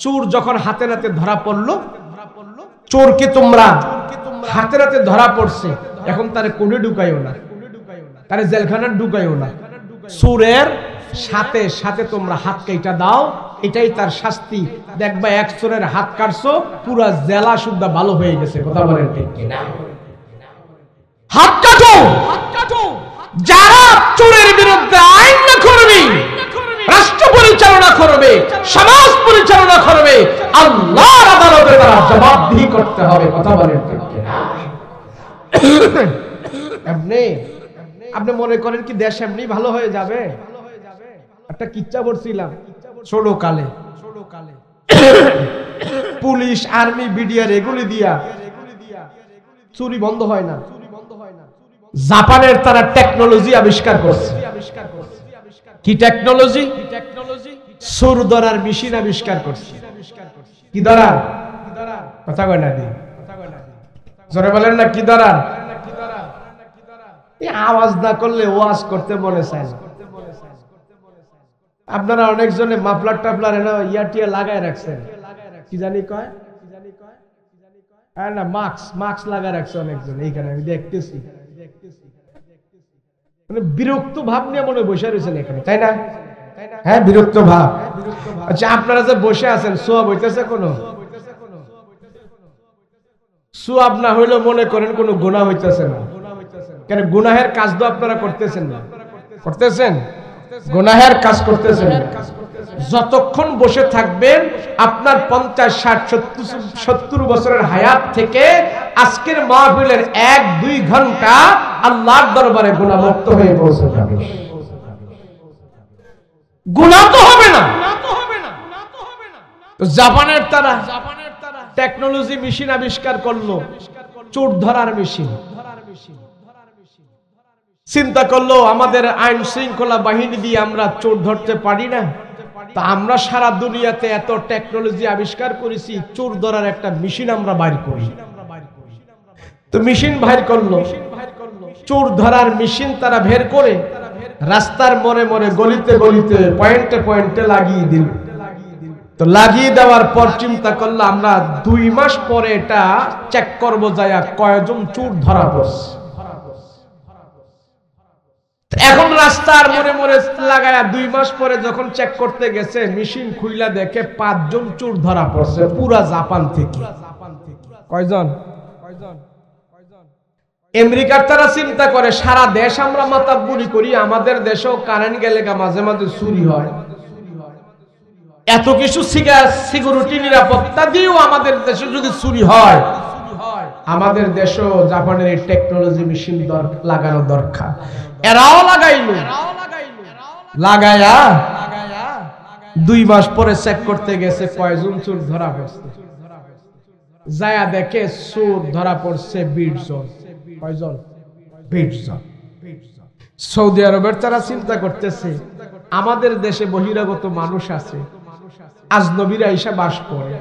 চোর যখন হাতে নাতে ধরা পড়লো, চোরকে তোমরা হাতে নাতে ধরা পড়ছে, এখন তারে কোণে ঢুকাইও না, তারে জেলখানা ঢুকাইও না, চোরের সাথে সাথে তোমরা হাত কেটে দাও, এটাই তার শাস্তি। দেখবা এক চোরের হাত কাটছো, পুরা জেলা শুদ্ধা ভালো হয়ে গেছে। কথা বলেন ঠিক কিনা? হাত কাটো। যারা চোরের বিরুদ্ধে আইন না করবে, রাষ্ট্র পরিচালনা করবে, সমাজ পরিচালনা করবে, আল্লাহর আদালতে তারা জবাবদিহি করতে হবে। কথা বলেন ঠিক কিনা? আপনি মনে করেন কি দেশ এমনি ভালো হয়ে যাবে? একটা কিচ্ছা বলছিলাম ছোট কালে, পুলিশ আর্মি বিডিআর এগুলি দিয়া চুরি বন্ধ হয় না। জাপানের তারা টেকনোলজি আবিষ্কার করছে। কি টেকনোলজি? চোর ধরার মেশিন আবিষ্কার করছে। কি ধরার কথা কয় না, জোরে বলেন না, কি ধরার? আওয়াজ না করলে ওয়াজ করতে মনে চায় না। আপনারা অনেকজনে মাফলার টাফলার ইয়াটিয়া লাগায় রাখছেন, কি জানি কয় না, মাস্ক লাগায় রাখছে অনেকজন। এইখানে আমি দেখতেছি, মানে বিরক্ত ভাব নিয়ে মনে বসে রয়েছেন এখানে, তাই না? হ্যাঁ, বিরক্ত ভাব। আচ্ছা, আপনারা যে বসে আছেন, সোয়াব হইতেছে? কোনো সোয়াব না হইলেও মনে করেন কোনো গুনাহ হইতেছে না। কেন? গুনাহের কাজ তো আপনারা করতেছেন না, করতেছেন, গুনাহের কাজ করতেছেন। যতক্ষণ বসে থাকবেন আপনার 50, 60, 70 বছরের হায়াত থেকে আজকের মাহফিলের 1-2 ঘন্টা আল্লাহর দরবারে গুনাহমুক্ত হয়ে পৌঁছে যাবে। গুনাহ তো হবে না। তো জাপানের তারা টেকনোলজি মেশিন আবিষ্কার করলো, চোর ধরার মেশিন। চিন্তা করলো আমাদের আইন শৃঙ্খলা বাহিনী দিয়ে আমরা চোর ধরতে পারি না, তা আমরা সারা দুনিয়াতে এত টেকনোলজি আবিষ্কার করেছি, চোর ধরার একটা মেশিন আমরা বাইর করি। তো মেশিন বাইর করলো, চোর ধরার মেশিন তারা বের করে রাস্তার মোড়ে মোড়ে, গলিতে গলিতে, পয়েন্টে পয়েন্টে লাগিয়ে দিল। তো লাগিয়ে দেওয়ার পর চিন্তা করলো আমরা 2 মাস পরে এটা চেক করবো যায় কয়জন চোর ধরা পড়ছে। এখন রাস্তার মোড়ে মোড়ে লাগায়া 2 মাস পরে যখন চেক করতে গেছে, মেশিন খুইলা দেখে 5 জন চোর ধরা পড়ছে পুরা জাপান থেকে। কয়জন? আমেরিকার তারা চিন্তা করে সারা দেশ আমরা মাতাব্বরি করি, আমাদের দেশেও কারেন্ট গেলে মাঝে মাঝে চুরি হয়, এত কিছু সিকিউরিটি নিরাপত্তা দিয়েও আমাদের দেশে যদি চুরি হয়, আমাদের দেশও জাপানের এই টেকনোলজি মেশিন লাগানো দরকার। এরাও লাগাইলো, লাগায়া 2 মাস পরে চেক করতে গেছে কয়জন চোর ধরা পড়ছে। যায়া দেখে চোর ধরা পড়ছে 20 জন। কয়জন? 20 জন। সৌদি আরবের তারা চিন্তা করতেছে আমাদের দেশে বহিরাগত মানুষ আছে, আজনবীরা এসে বাস করে,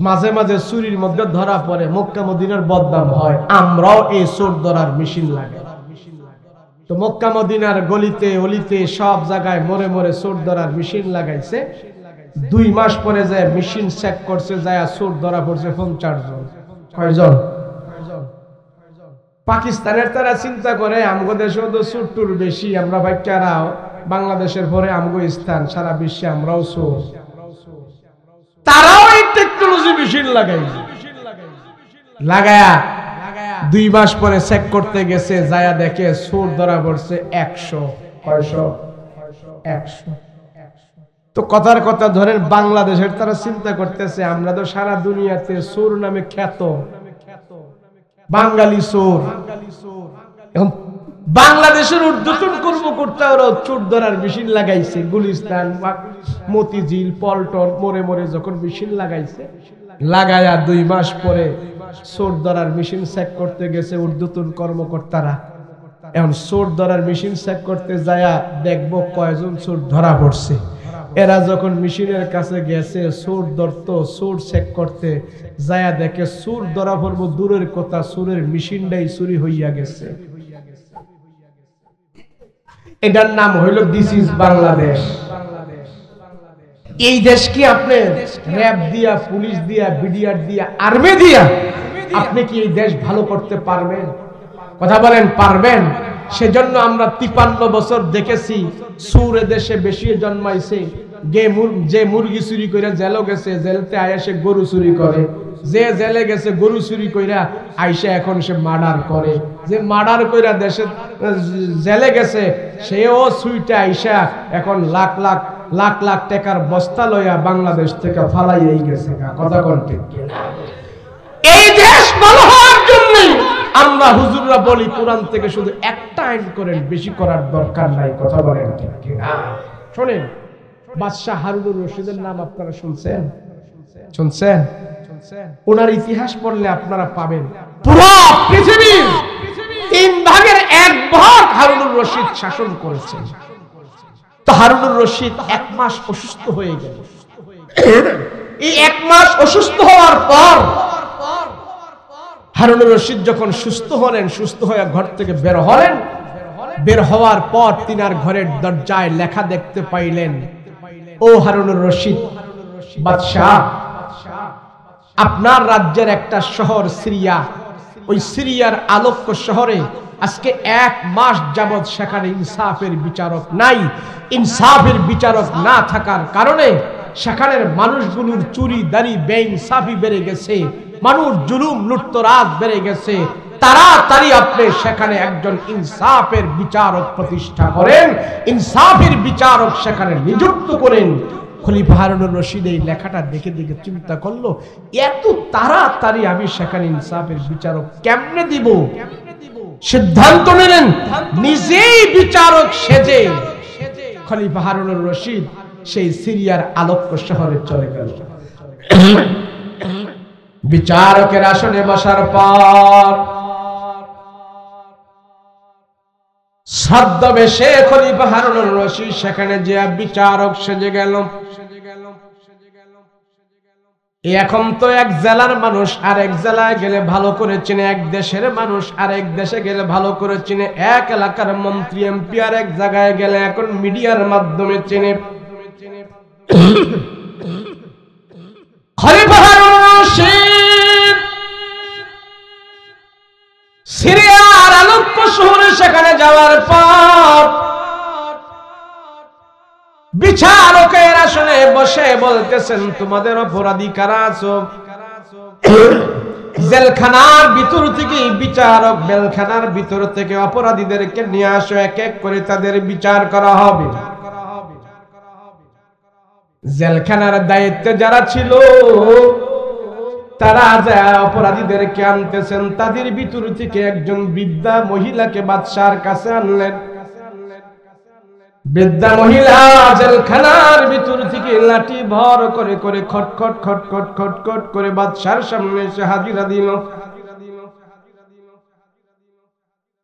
মাঝে মাঝে চুরির মধ্যে ধরা পড়ে, মক্কা মদিনার বদনাম হয়, আমরাও এই চোর ধরার মেশিন লাগাই। তো মক্কা মদিনার গলিতে অলিতে সব জায়গায় মোড়ে মোড়ে চোর ধরার মেশিন লাগাইছে। 2 মাস পরে যায় মেশিন চেক করছে, যায় চোর ধরা পড়ছে 50 জন। কয়জন? পাকিস্তানের তারা চিন্তা করে আমগো দেশেও তো চোর টুর বেশি, আমরা ভাইকারা বাংলাদেশের পরে আমগো স্থান, সারা বিশ্বে আমরাও চোর। তারাও এই টেকনোলজি মেশিন লাগায়া 2 মাস পরে চেক করতে গেছে, যায়া দেখে চোর ধরা পড়ছে 100। কয়শো? 100। তো কথার কথা ধরেন বাংলাদেশের তারা চিন্তা করতেছে আমরা তো সারা দুনিয়াতে চোর নামে খ্যাত, বাঙালি চোর। এখন বাংলাদেশের উদ্বোধন করতে ওরা চোর ধরার মেশিন লাগাইছে। গুলিস্তান, মতিঝিল, পল্টন মোড়ে মোড়ে যখন মেশিন লাগাইছে, লাগায়া 2 মাস পরে চোর ধরার মেশিন চেক করতে গেছে উর্ধ্বতন কর্মকর্তারা। এখন চোর ধরার মেশিন চেক করতে যায়া দেখবো কয়জন চোর ধরা পড়ছে। এরা যখন মেশিনের কাছে গেছে চোর ধরতো, চোর চেক করতে যায়া দেখে চোর ধরা পড়বো দূরের কথা, চোরের মেশিনটাই চুরি হইয়া গেছে। এটার নাম হইল দিস ইজ বাংলাদেশ। এই দেশ কি আপনি র‍্যাব দিয়া, পুলিশ দিয়া, বিডিআর দিয়া, আর্মি দিয়া আপনি কি এই দেশ ভালো করতে পারবেন? কথা বলেন, পারবেন? সেজন্য আমরা 53 বছর দেখেছি সুরে দেশে বেশি জন্মাইছে, যে মুরগি চুরি করে জেলে গেছে, জেলতে আইসে গরু চুরি করে, যে জেলে গেছে গরু চুরি কইরা আইসা এখন সে মার্ডার করে, যে মার্ডার কইরা দেশে জেলে গেছে সেও সুইটা আইসা এখন লাখ লাখ লাখ লাখ টাকার বস্তা লইয়া বাংলাদেশ থেকে ফালাইয়াই গেছে। কথা কোন ঠিক কিনা? এই দেশ ভালো হওয়ার জন্য আমরা হুজুররা বলি কোরআন থেকে শুধু একটা আইন করেন, বেশি করার দরকার নাই। কথা বলেন ঠিক কিনা? শুনেন, বাদশাহ হারুনুর রশিদের নাম আপনারা শুনছেন? শুনছেন? ওনার ইতিহাস পড়লে আপনারা পাবেন পুরো পৃথিবীর 3 ভাগের 1 ভাগ হারুনুর রশিদ শাসন করেছেন। তো হারুনুর রশিদ 1 মাস অসুস্থ হয়ে গেল। এই 1 মাস অসুস্থ হওয়ার পর হারুনুর রশিদ যখন সুস্থ হলেন, সুস্থ হয়ে ঘর থেকে বের হলেন, বের হওয়ার পর তিনার ঘরের দরজায় লেখা দেখতে পাইলেন, ও হারুনুর রশিদ বাদশাহ, আপনার রাজ্যের একটা শহর সিরিয়া, ওই সিরিয়ার আলোক্য শহরে আজকে 1 মাস যাবৎ সেখানে ইনসাফের বিচারক নাই। ইনসাফের বিচারক না থাকার কারণে সেখানের মানুষগুলোর চুরি দাড়ি বেইনসাফি বেড়ে গেছে, মানুষ জুলুম লুটতরাজ বেড়ে গেছে। তাড়াতাড়ি আপনি সেখানে একজন ইনসাফের বিচারক প্রতিষ্ঠা করেন, ইনসাফের বিচারক সেখানে নিযুক্ত করেন। খলিফা হারুনুর রশিদ এই লেখাটা দেখে দেখে চিন্তা করলো, এত তাড়াতাড়ি আমি সেখানে ইনসাফের বিচারক কেমনে দিব? সিদ্ধান্ত নিলেন নিজেই বিচারক সেজে খলিফা হারুনুর রশিদ সেই সিরিয়ার আলোক্য শহরে চলে গেল। বিচারকের আসনে বসার পর ছদ্মবেশে খলিফা হারুনুর রশিদ সেখানে যে বিচারক সেজে গেল। এখন তো এক জেলার মানুষ আরেক জেলায় গেলে ভালো করে চিনে, এক দেশের মানুষ আরেক দেশে গেলে ভালো করে চিনে, এক এলাকার মন্ত্রী এমপি আরেক জায়গায় গেলে এখন মিডিয়ার মাধ্যমে চিনে। খলিফা হারুনুর রশিদ সিরিয়ার আলোক্য শহরে সেখানে যাওয়ার পর বিচারকের আসনে বসে বলতেছেন, তোমাদের অপরাধী কারা আছো? জেলখানার ভিতর থেকে বিচারক জেলখানার ভিতর থেকে অপরাধীদেরকে নিয়ে আসো, এক এক করে তাদের বিচার করা হবে। জেলখানার দায়িত্বে যারা ছিল তারা যারা অপরাধীদেরকে আনতেছেন, তাদের ভিতর থেকে একজন বৃদ্ধা মহিলাকে বাদশার কাছে আনলেন। বৃদ্ধা মহিলা জেলখানার ভিতর থেকে লাঠি ভর করে করে খটখট খটখট খটখট করে বাদশার সামনে এসে হাজিরা দিল।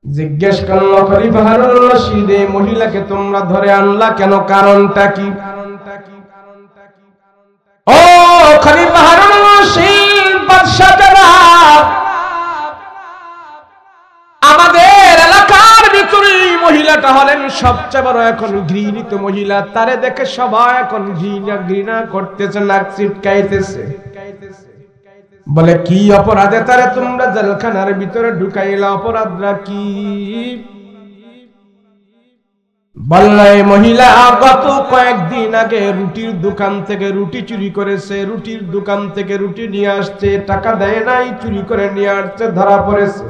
জিজ্ঞেস করলো, খলিফা হারুনুর রশিদ, এই মহিলাকে তোমরা ধরে আনলা কেন? কারণটা কি? ও খলিফা হারুনুর রশিদ বাদশা জনাব, আমাদের এলাকার ভিতরে মহিলাটা হলেন সবচেয়ে বড় এখন ঘৃণিত মহিলা, তারে দেখে সবাই এখন ঘৃণা করতেছে, নাক ছিটকাইতেছে। বলে, কি অপরাধে তারে তোমরা জেলখানার ভিতরে ঢুকাইলা? অপরাধরা কি? বললে, মহিলা গত কয়েকদিন আগে রুটির দোকান থেকে রুটি চুরি করেছে, রুটির দোকান থেকে রুটি নিয়ে আসছে, টাকা দেয় নাই, চুরি করে নিয়ে আসছে, ধরা পড়েছে।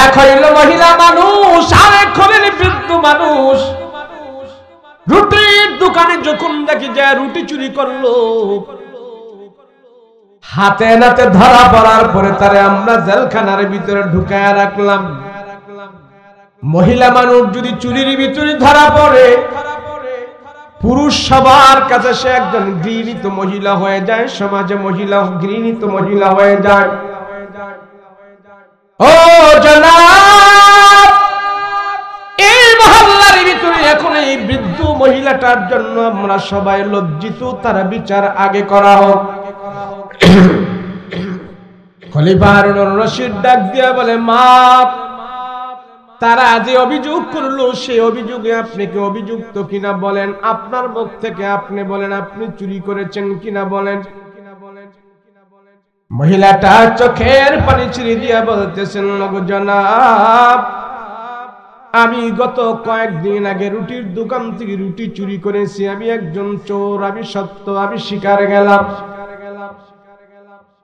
এক হইল মহিলা মানুষ, আরেক হলেন বৃদ্ধ মানুষ। রুটির দোকানে যখন দেখি যে রুটি চুরি করলো, হাতে নাতে ধরা পড়ার পরে তারে আমরা জেলখানার ভিতরে ঢুকায় রাখলাম। মহিলা মানুষ যদি চুরির ভিতরে ধরা পড়ে, পুরুষ সবার কাছে সে একজন ঘৃণিত মহিলা হয়ে যায়, সমাজে মহিলা ঘৃণিত মহিলা হয়ে যায়। ও জনাব, এই মহল্লার ভিতরে এখন এই বৃদ্ধ মহিলাটার জন্য আমরা সবাই লজ্জিত, তার বিচার আগে করা হোক। খলিফা হারুনুর রশিদ ডাক দিয়া বলে, মাপ, তারা যে অভিযোগ করলো সেই অভিযোগে আপনি কি অভিযুক্ত কিনা বলেন? আপনার মুখ থেকে আপনি বলেন আপনি চুরি করেছেন কিনা বলেন। মহিলাটা চোখের পানি ছেড়ে দিয়া বলতেছেন, ওগো জনাব, আমি গত কয়েকদিন আগে রুটির দোকান থেকে রুটি চুরি করেছি, আমি একজন চোর, আমি সত্য, আমি স্বীকার গেলাম।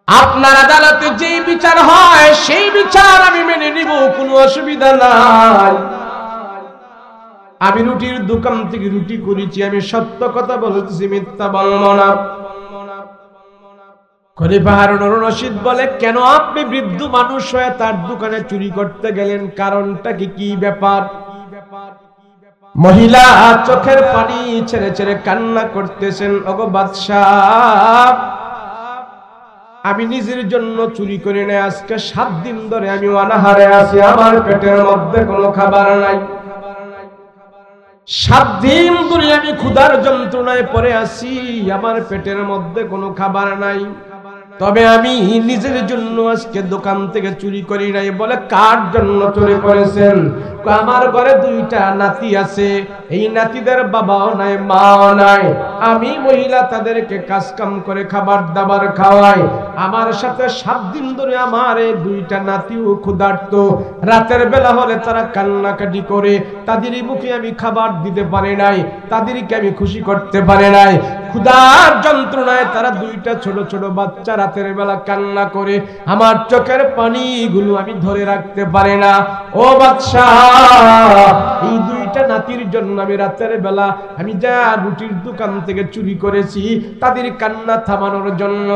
আপনার আদালতে যে বিচার হয় সেই বিচার আমি মেনে নিব, কোনো অসুবিধা নাই। আমি রুটির দোকান থেকে রুটি করেছি, আমি সত্য কথা বলেছি, মিথ্যা বলবো না। খলিফা হারুনুর রশিদ বলে, কেন আপনি বৃদ্ধ মানুষ হয়ে তার দোকানে চুরি করতে গেলেন? কারণটা কি ব্যাপার? মহিলা চোখের পানি ছেড়ে ছেড়ে কান্না করতেছেন, ওগো বাদশাহ, আমি নিজের জন্য চুরি করি না, আজকে 7 দিন ধরে আমি অনাহারে আছি, আমার পেটের মধ্যে কোনো খাবার নাই। 7 দিন ধরে আমি ক্ষুধার যন্ত্রণায় পড়ে আছি, আমার পেটের মধ্যে কোনো খাবার নাই। তবে আমি নিজের জন্য আজকে দোকান থেকে চুরি করি নাই। বলে, কার জন্য চুরি করেছেন? আমার ঘরে 2টা নাতি আছে, এই নাতিদের বাবাও নাই, মাও নাই। আমি মহিলা তাদেরকে কাজ কাম করে খাবার দাবার খাওয়াই। আমার সাথে 7 দিন ধরে আমার এই 2টা নাতিও ক্ষুধার্ত। রাতের বেলা হলে তারা কান্নাকাটি করে, তাদের মুখে আমি খাবার দিতে পারি নাই, তাদেরকে আমি খুশি করতে পারি নাই। ক্ষুধার যন্ত্রণায় তারা 2টা ছোট ছোট বাচ্চা রাতের বেলা কান্না করে, আমার চোখের পানিগুলো আমি ধরে রাখতে পারি না। ও বাদশাহ, এই 2টা নাতির জন্য আমি রাতের বেলা আমি যা রুটির দোকান থেকে চুরি করেছি, তাদের কান্না থামানোর জন্য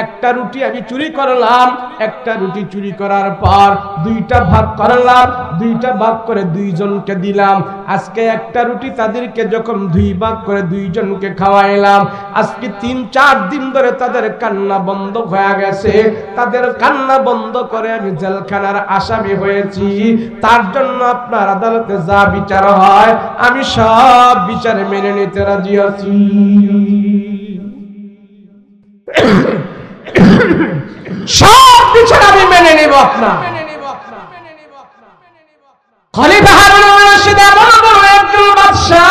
একটা রুটি আমি চুরি করলাম। একটা রুটি চুরি করার পর 2টা ভাগ করলাম, 2টা ভাগ করে 2 জনকে দিলাম। আজকে একটা রুটি তাদেরকে যখন 2 ভাগ করে 2 জনকে খাওয়াইলাম, আজকে 3-4 দিন ধরে তাদের কান্না বন্ধ হয়ে গেছে। তাদের কান্না বন্ধ করে আমি জেলখানার আসামি হয়েছি। তার জন্য আপনার আদালতে যা বিচার হয় আমি সব বিচারে মেনে নিতে রাজি আছি। সব বিচার আমি মেনে নেব। আপনার খলিফা হারুনুর রশিদ এমন বড় একজন বাদশা,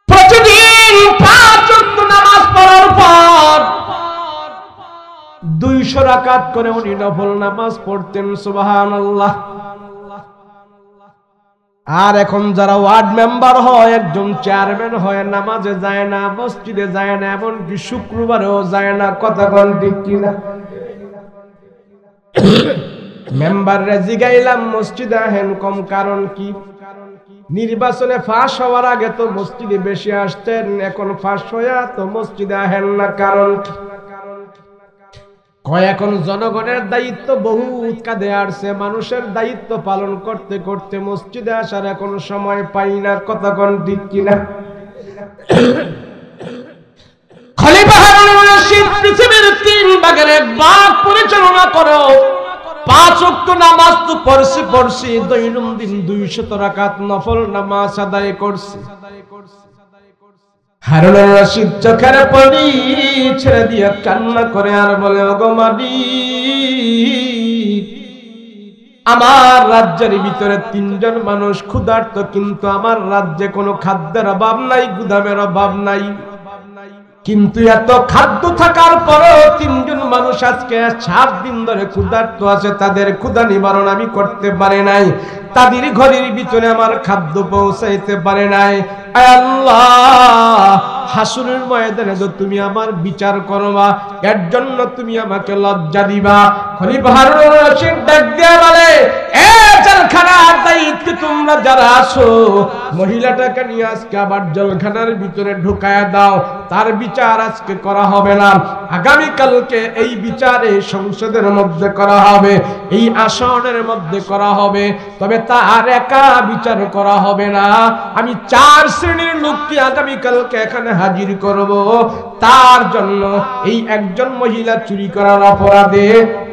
প্রতিদিন 5 ওয়াক্ত নামাজ পড়ার পর 200 রাকাত করে উনি নফল নামাজ পড়তেন। সুবহানাল্লাহ। আর এখন যারা ওয়ার্ড মেম্বার হয়, একজন চেয়ারম্যান হয়, নামাজে যায় না, মসজিদে যায় না, এমনকি শুক্রবারেও যায় না। কথা কোন ঠিক কিনা? মেম্বাররা জিগাইলাম, মসজিদে আহেন কম, কারণ কি? নির্বাচনে ফাঁস হওয়ার আগে তো মসজিদে বেশি আসতেন, এখন ফাঁস হইয়া তো মসজিদে আহেন না, কারণ কি? কয়, এখন জনগণের দায়িত্ব বহুত কাঁধে আসছে, মানুষের দায়িত্ব পালন করতে করতে মসজিদে আসার এখন সময় পাই না। কথা কোন ঠিক কিনা? খলিফা হারুনুর রশিদ পৃথিবীর 3 ভাগের 1 ভাগ পরিচালনা করো। 5 ওয়াক্ত নামাজ তো পড়ছি, দৈনন্দিন 200 রাকাত নফল নামাজ আদায় করছি। হারুনুর রশিদ চোখের পানি ছেড়ে দিয়ে কান্না করে আর বলে, ওগো মালিক, আমার রাজ্যের ভিতরে 3 জন মানুষ ক্ষুধার্ত, কিন্তু আমার রাজ্যে কোনো খাদ্যের অভাব নাই, গুদামের অভাব নাই। কিন্তু এত খাদ্য থাকার পরেও 3 জন মানুষ আজকে 7 দিন ধরে ক্ষুধার্ত আছে, তাদের ক্ষুধা নিবারণ আমি করতে পারি নাই, তাদের ঘরের ভিতরে আমার খাদ্য পৌঁছাইতে পারে নাই। আল্লাহ, হাসরের ময়দানে তো তুমি আমার বিচার করবা, এর জন্য তুমি আমাকে লজ্জা দিবা। খলিফা হারুনুর রশিদ ডাক দিয়া বলে, এ জেলখানার দায়িত্বে তোমরা যারা আছো, মহিলাটাকে নিয়ে আজকে আবার জেলখানার ভিতরে ঢুকায়া দাও। তার বিচার আজকে করা হবে না, আগামীকালকে এই বিচারে সংসদের মধ্যে করা হবে, এই আসনের মধ্যে করা হবে। তবে তার একা বিচার করা হবে না, আমি 4 শ্রেণীর লোককে আগামীকালকে এখানে হাজির করব। তার জন্য এই একজন মহিলা চুরি করার অপরাধে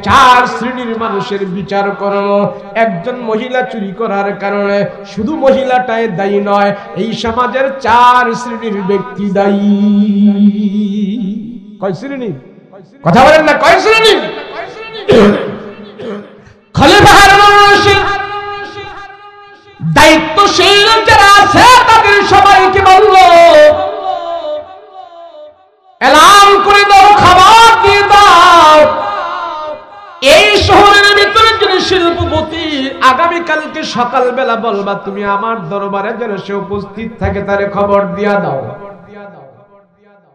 4 শ্রেণীর মানুষের বিচার করব। একজন মহিলা চুরি করার কারণে শুধু মহিলাটাই দায়ী নয়, এই সমাজের 4 শ্রেণীর ব্যক্তি দায়ী। কয় শ্রেণী? কথা বলেন না, কয় শ্রেণী? যুবতী আগামীকালকে সকালবেলা বলবা তুমি আমার দরবারে যেন সে উপস্থিত থাকে, তারে খবর দিয়া দাও।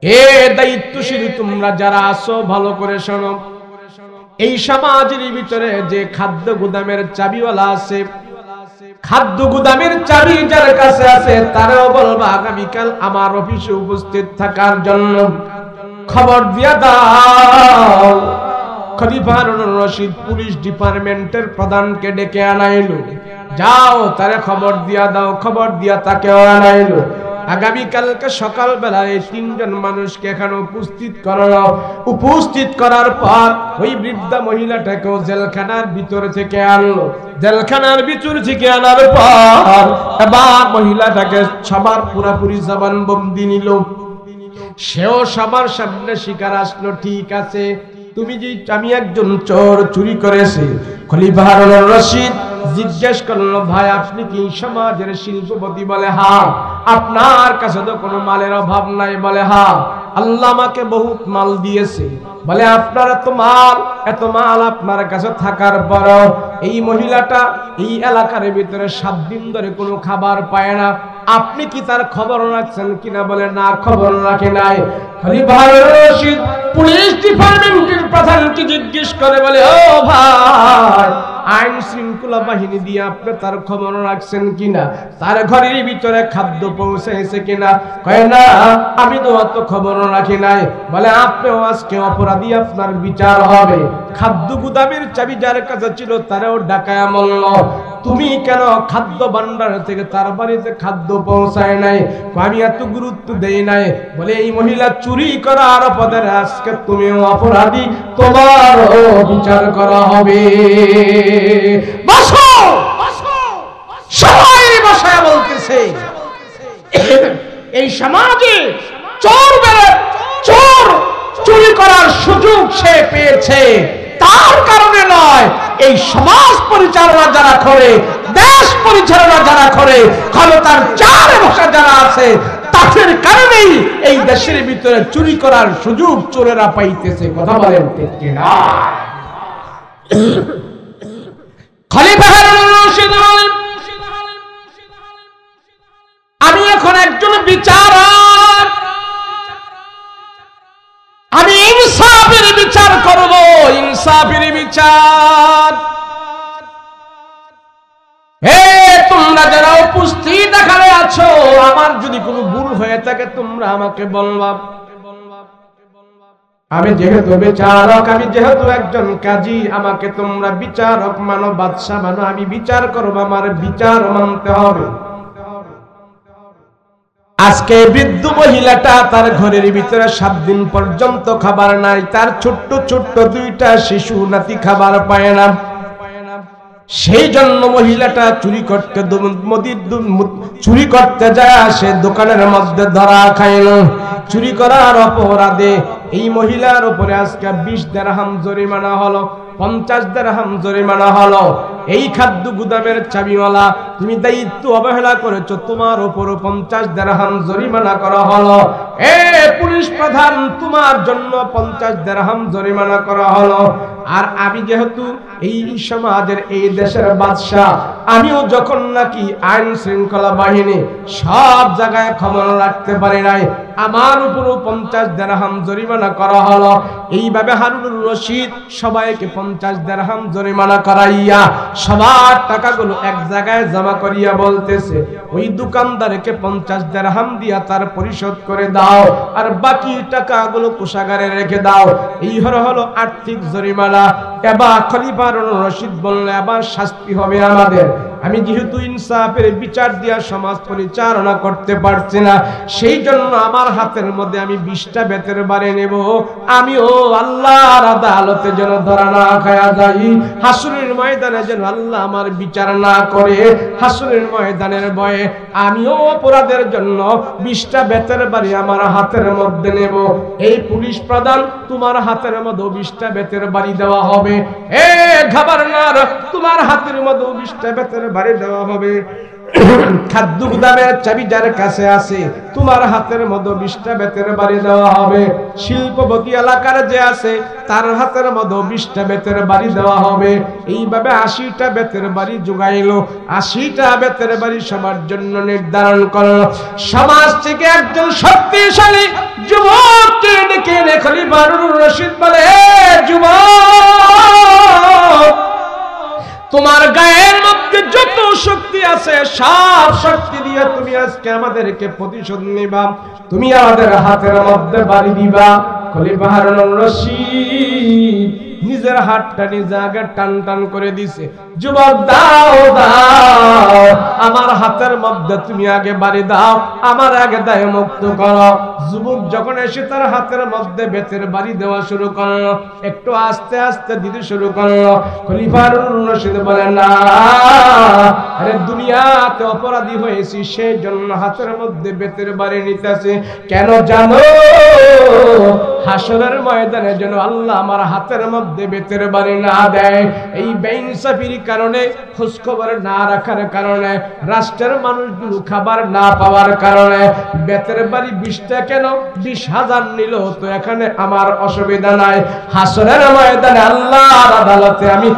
এ দায়িত্বশীল তোমরা যারা আছো ভালো করে শোনো, এই সমাজের ভিতরে যে খাদ্য গুদামের চাবিওয়ালা আছে, খাদ্য গুদামের চাবি যার কাছে আছে তারাও বলবা আগামীকাল আমার অফিসে উপস্থিত থাকার জন্য খবর দিয়া দাও। খলিফা হারুনুর রশিদ পুলিশ ডিপার্টমেন্টের প্রধানকে ডেকে আনাইলো, যাও তারে খবর দিয়া দাও। খবর দিয়া তাকেও আনাইলো। আগামীকালকে সকালবেলা এই তিনজন মানুষকে এখানে উপস্থিত করানো। উপস্থিত করার পর ওই বৃদ্ধা মহিলাটাকেও জেলখানার ভিতর থেকে আনলো। জেলখানার ভিতর থেকে আনার পর এবার মহিলাটাকে সবার পুরাপুরি জবানবন্দি নিল। সেও সবার সামনে স্বীকার আসলো, ঠিক আছে তুমি যে আমি একজন চোর, চুরি করেছি। খলিফা হারুনুর রশিদ জিজ্ঞেস করলো, ভাই আপনি কি সমাজের শিল্পপতি? বলে হ্যাঁ। আপনার কাছে তো কোনো মালের অভাব নাই? বলে হ্যাঁ, আল্লাহ আমাকে বহুত মাল দিয়েছে। বলে আপনার এত মাল আপনার কাছে থাকার পর এই মহিলাটা এই এলাকার ভিতরে 7 দিন ধরে কোনো খাবার পায় না, আপনি কি তার খবর রাখছেন কিনা? বলে না, খবর রাখে নাই। খলিফা হারুনুর রশিদ পুলিশ ডিপার্টমেন্টের প্রধানকে জিজ্ঞেস করে, বলে ও ভাই, আইন শৃঙ্খলা বাহিনী দিয়ে আপনি তার খবর রাখছেন কিনা? তার ঘরের ভিতরে খাদ্য পৌঁছেছে কিনা? কয় না, আমি তো অত খবর রাখি নাই। বলে আপনিও আজকে অপরাধী, আপনার বিচার হবে। খাদ্য গুদামের চাবি যার কাছে ছিল তারাও ডাকায়া বলল, তুমি কেন খাদ্য ভান্ডার থেকে তার বাড়িতে খাদ্য পৌঁছায় নাই? আমি এত গুরুত্ব দেই নাই। বলে এই মহিলা চুরি করার অপরাধে আজকে তুমিও অপরাধী, তোমারও বিচার করা হবে। বসো, সবাই বসায় বলতেছে এই সমাজে চোর চুরি করার সুযোগ সে পেয়েছে, তার কারণে নয়, এই সমাজ পরিচালনা যারা করে, দেশ পরিচালনা যারা করে, ক্ষমতার চারে বসা যারা আছে, তাদের কারণেই এই দেশের ভিতরে চুরি করার সুযোগ চোরেরা পাইতেছে। কথা বলেন ঠিক কিনা? খলিফা হারুনুর রশিদ বলেন, আমি এখন একজন বিচারক, আমি ইনসাফের বিচার করব, ইনসাফের বিচার। হে তোমরা যারা উপস্থিত এখানে আছো, আমার যদি কোনো ভুল হয়ে থাকে তোমরা আমাকে বলবা। আমি যেহেতু বিচারক, আমি যেহেতু একজন কাজী, আমাকে তোমরা বিচারক মানো, বাদশা মানো, আমি বিচার করব, আমার বিচার মানতে হবে। আজকে বৃদ্ধ মহিলাটা তার ঘরের ভিতরে 7 দিন পর্যন্ত খাবার নাই, তার ছোট্ট ছোট্ট 2টা শিশু নাতি খাবার পায় না। সেই জন্য মহিলাটা চুরি করতে যায়, সে দোকানের মধ্যে ধরা খাইল। চুরি করার অপরাধে এই মহিলার উপরে আজকে 20 দিরহাম জরিমানা হলো, 50 দিরহাম জরিমানা হলো। এই খাদ্য গুদামের চাবিওয়ালা, তুমি দায়িত্ব অবহেলা করেছো, তোমার উপর 50 দিরহাম জরিমানা করা হলো। এ পুলিশ প্রধান, তোমার জন্য 50 দিরহাম জরিমানা করা হলো। আর আমি যেহেতু এই সমাজের, এই দেশের বাদশা, আমিও যখন নাকি আইন শৃঙ্খলা বাহিনী সব জায়গায় খবর রাখতে পারি নাই, আমার উপরও 50 দিরহাম জরিমানা করা হলো। এইভাবে হারুনুর রশিদ সবাইকে 50 দিরহাম জরিমানা করাইয়া সবার টাকাগুলো এক জায়গায় জমা করিয়া বলতেছে, ওই দোকানদারকে 50 দিরহাম দিয়া তার পরিশোধ করে দাও, আর বাকি টাকাগুলো কোষাগারে রেখে দাও। এই হলো আর্থিক জরিমানা। এবার খলিফা হারুনুর রশিদ বললে, এবার শাস্তি হবে আমাদের। আমি যেহেতু ইনসাফের বিচার দিয়া সমাজ পরিচালনা করতে পারছি না, সেই জন্য আমার হাতের মধ্যে আমি 20টা বেতের বাড়ি নেব। আমিও আল্লাহর আদালতে যেন ধরা না খায়া যাই, হাসরের ময়দানে যেন আল্লাহ আমার বিচার না করে। হাসরের ময়দানের ভয়ে আমিও অপরাধের জন্য 20টা বেতের বাড়ি আমার হাতের মধ্যে নেব। এই পুলিশ প্রধান, তোমার হাতের মধ্যে 20টা বেতের বাড়ি দেওয়া হবে। এ গভর্নর, তোমার হাতের মধ্যে 20টা বেতের বাড়ি দেওয়া হবে। খাদ্য গুদামের চাবি যার কাছে আছে তোমার হাতের মধ্যে 20টা বেতের বাড়ি দেওয়া হবে। শিল্পপতি এলাকার যে আছে তার হাতের মধ্যে 20টা বেতের বাড়ি দেওয়া হবে। এইভাবে 80টা বেতের বাড়ি জোগাইলো। 80টা বেতের বাড়ি সবার জন্য নির্ধারণ করলো। সমাজ থেকে একজন শক্তিশালী যুবককে ডেকে এনে খলিফা হারুনুর রশিদ বলে, যুবক, তোমার গায়ের মধ্যে যত শক্তি আছে সব শক্তি দিয়ে তুমি আজকে আমাদেরকে প্রতিশোধ নিবা। তুমি আমাদের হাতের মধ্যে বাড়ি দিবা। খলিফা হারুনুর রশিদ নিজের হাতটা নিজে আগে টান টান করে দিছে। যুবক, দাও দাও, আমার হাতের মধ্যে তুমি আগে বাড়ি দাও, আমার আগে দায় মুক্ত করো। যুবক যখন এসে তার হাতের মধ্যে বেতের বাড়ি দেওয়া শুরু করলো, একটু আস্তে আস্তে দিতে শুরু করলো। খলিফা হারুনুর রশিদ বলে, না, আরে দুনিয়াতে অপরাধী হয়েছি সেই জন্য হাতের মধ্যে বেতের বাড়ি নিতেছে। কেন জানো? হাসরের ময়দানে যেন আল্লাহ আমার হাতের মধ্যে বেতের বাড়ি না দেয়। এই বেইনসাফির কারণে, খোঁজখবর না রাখার কারণে, রাষ্ট্রের মানুষগুলো খাবার না পাওয়ার কারণে বেতের বাড়ি 20টা কেন 20,000 নিল, তো এখানে আমার অসুবিধা নাই। হাসরের ময়দানে আল্লাহর আদালতে আমি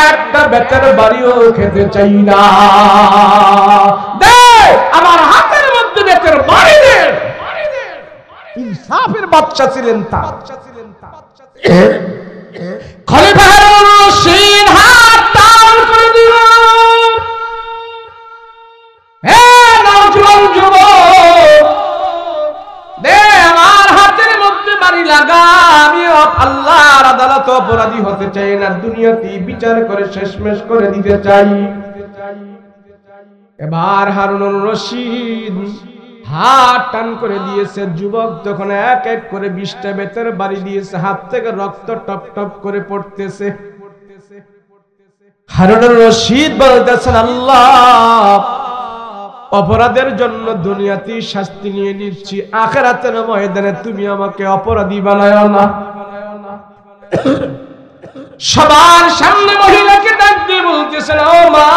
একটা বেতের বাড়িও খেতে চাই না। দে আমার হাতের মধ্যে বেতের বাড়ি দে। ইনসাফের বাদশা ছিলেন তা। খলিফা হারুনুর রশিদ হাত টান করে দিল। হে নওজোয়ান যুবক, দে আমার হাতের মধ্যে বাড়ি লাগা। আমি আল্লাহর আদালতে অপরাধী হতে চাই না, দুনিয়াতে বিচার করে শেষমেশ করে দিতে চাই। এবার হারুনুর রশিদ হাত টান করে দিয়েছে। যুবক যখন এক এক করে 20টা বেতের বাড়ি দিয়েছে, হাত থেকে রক্ত টপ টপ করে পড়তেছে। হারুনুর রশিদ বলতেছেন, আল্লাহ, অপরাধের জন্য দুনিয়াতে শাস্তি নিয়ে নিচ্ছি, আখিরাতের ময়দানে তুমি আমাকে অপরাধী বানায়ো না। সবার সামনে মহিলাকে ডাক দিয়ে বলতেছেন, ও মা,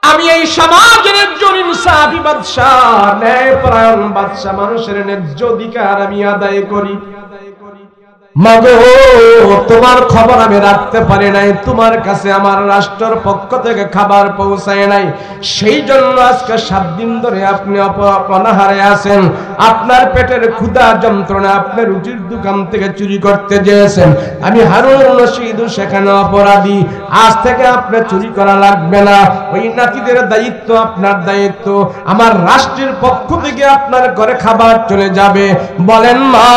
আমি এই সমাজের একজন ইনসাফি বাদশা, ন্যায়পরায়ণ বাদশা, মানুষের ন্যায্য অধিকার আমি আদায় করি। মাগো, তোমার খবর আমি রাখতে পারি নাই, তোমার কাছে আমার রাষ্ট্রের পক্ষ থেকে খাবার পৌঁছায় নাই, সেই জন্য আজকে 7 দিন ধরে আপনি অনাহারে আছেন। আপনার পেটের ক্ষুধা যন্ত্রণা, আপনি রুটির দোকান থেকে চুরি করতে চেয়েছেন। আমি হারুনুর রশিদ সেখানে অপরাধী। আজ থেকে আপনি চুরি করা লাগবে না, ওই নাতিদের দায়িত্ব আপনার দায়িত্ব। আমার রাষ্ট্রের পক্ষ থেকে আপনার ঘরে খাবার চলে যাবে। বলেন মা,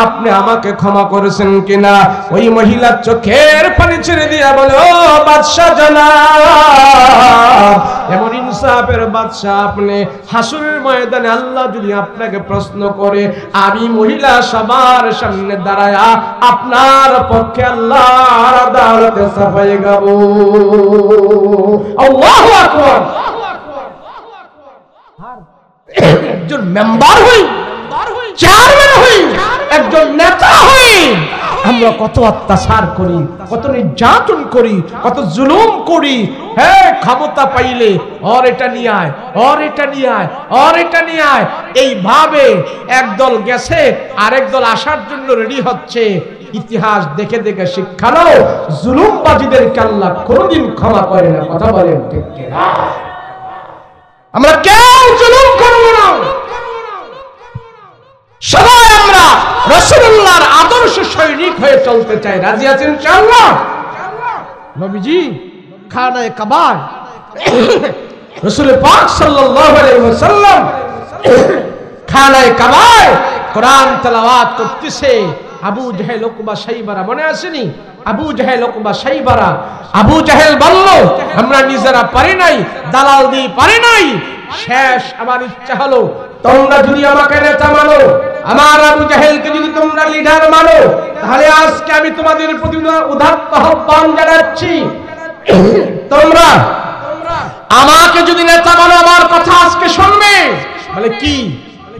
আপনি আমাকে ক্ষমা করেছেন কিনা? ওই মহিলা চোখের পানি ছেড়ে দিয়া বলে, ও বাদশা জনাব, এমন ইনসাফের বাদশা আপনি, হাসরের ময়দানে আল্লাহ যদি আপনাকে প্রশ্ন করে, আমি মহিলা সবার সামনে দাঁড়ায়া আপনার পক্ষে আল্লাহর আদালতে সাফাই গাবো। আল্লাহু আকবার। একজন মেম্বার হই, চেয়ারম্যান হই, একজন নেতা হই, আমরা কত অত্যাচার করি, কত নির্যাতন করি, কত জুলুম করি। হ্যাঁ, ক্ষমতা পাইলে আর এটা নিয়ে আয়, আর এটা নিয়ে আয়, আর এটা নিয়ে আয়, এইভাবে একদল গেছে আরেক দল আসার জন্য রেডি হচ্ছে। ইতিহাস দেখে দেখে শিক্ষা নাও, জুলুমবাজীদেরকে আল্লাহ কোনোদিন ক্ষমা করে না। কথা বলেন ঠিক কিনা? আমরা কেউ জুলুম করব না। সবাই আমরা রাসূলুল্লাহর আদর্শ সৈনিক হয়ে চলতে চাই। রাজি আছেন ইনশাআল্লাহ? নবীজি খানায়ে কাবা, রাসূল পাক সাল্লাল্লাহু আলাইহি ওয়াসাল্লাম খানায়ে কাবায় কোরআন তেলাওয়াত করতেছে। আবু জাহেল, উকবা, শাইবারা মনে আসেনি? আবু জাহেল, উকবা, শাইবারা। আবু জাহেল বলল, আমরা নিজেরা পারি নাই, দালাল দিয়ে পারি নাই। শেষ আমার ইচ্ছা হলো, তোমরা যদি আমাকে নেতা মানো, আমার আবু জাহেলকে যদি তোমরা লিডার মানো, তাহলে আজকে আমি তোমাদের প্রতি উদাত্ত আহ্বান জানাচ্ছি, তোমরা আমাকে যদি নেতা মানো, আমার কথা আজকে শুনবে। বলে কি?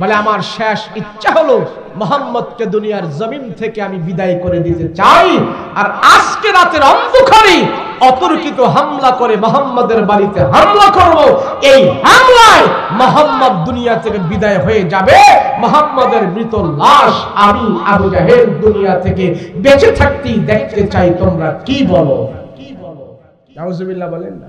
বলে আমার শেষ ইচ্ছা হলো মুহাম্মদকে দুনিয়ার জমিন থেকে আমি বিদায় করে দিতে চাই। আর আজকে রাতের অন্ধকারে অতর্কিত হামলা করে মুহাম্মদের বাড়িতে হামলা করব। এই হামলায় মুহাম্মদ দুনিয়া থেকে বিদায় হয়ে যাবে। মুহাম্মদের মৃত লাশ আমি আবু জাহেল দুনিয়া থেকে বেঁচে থাকতেই দেখতে চাই। তোমরা কি বলো? নাউজুবিল্লাহ বলেন না।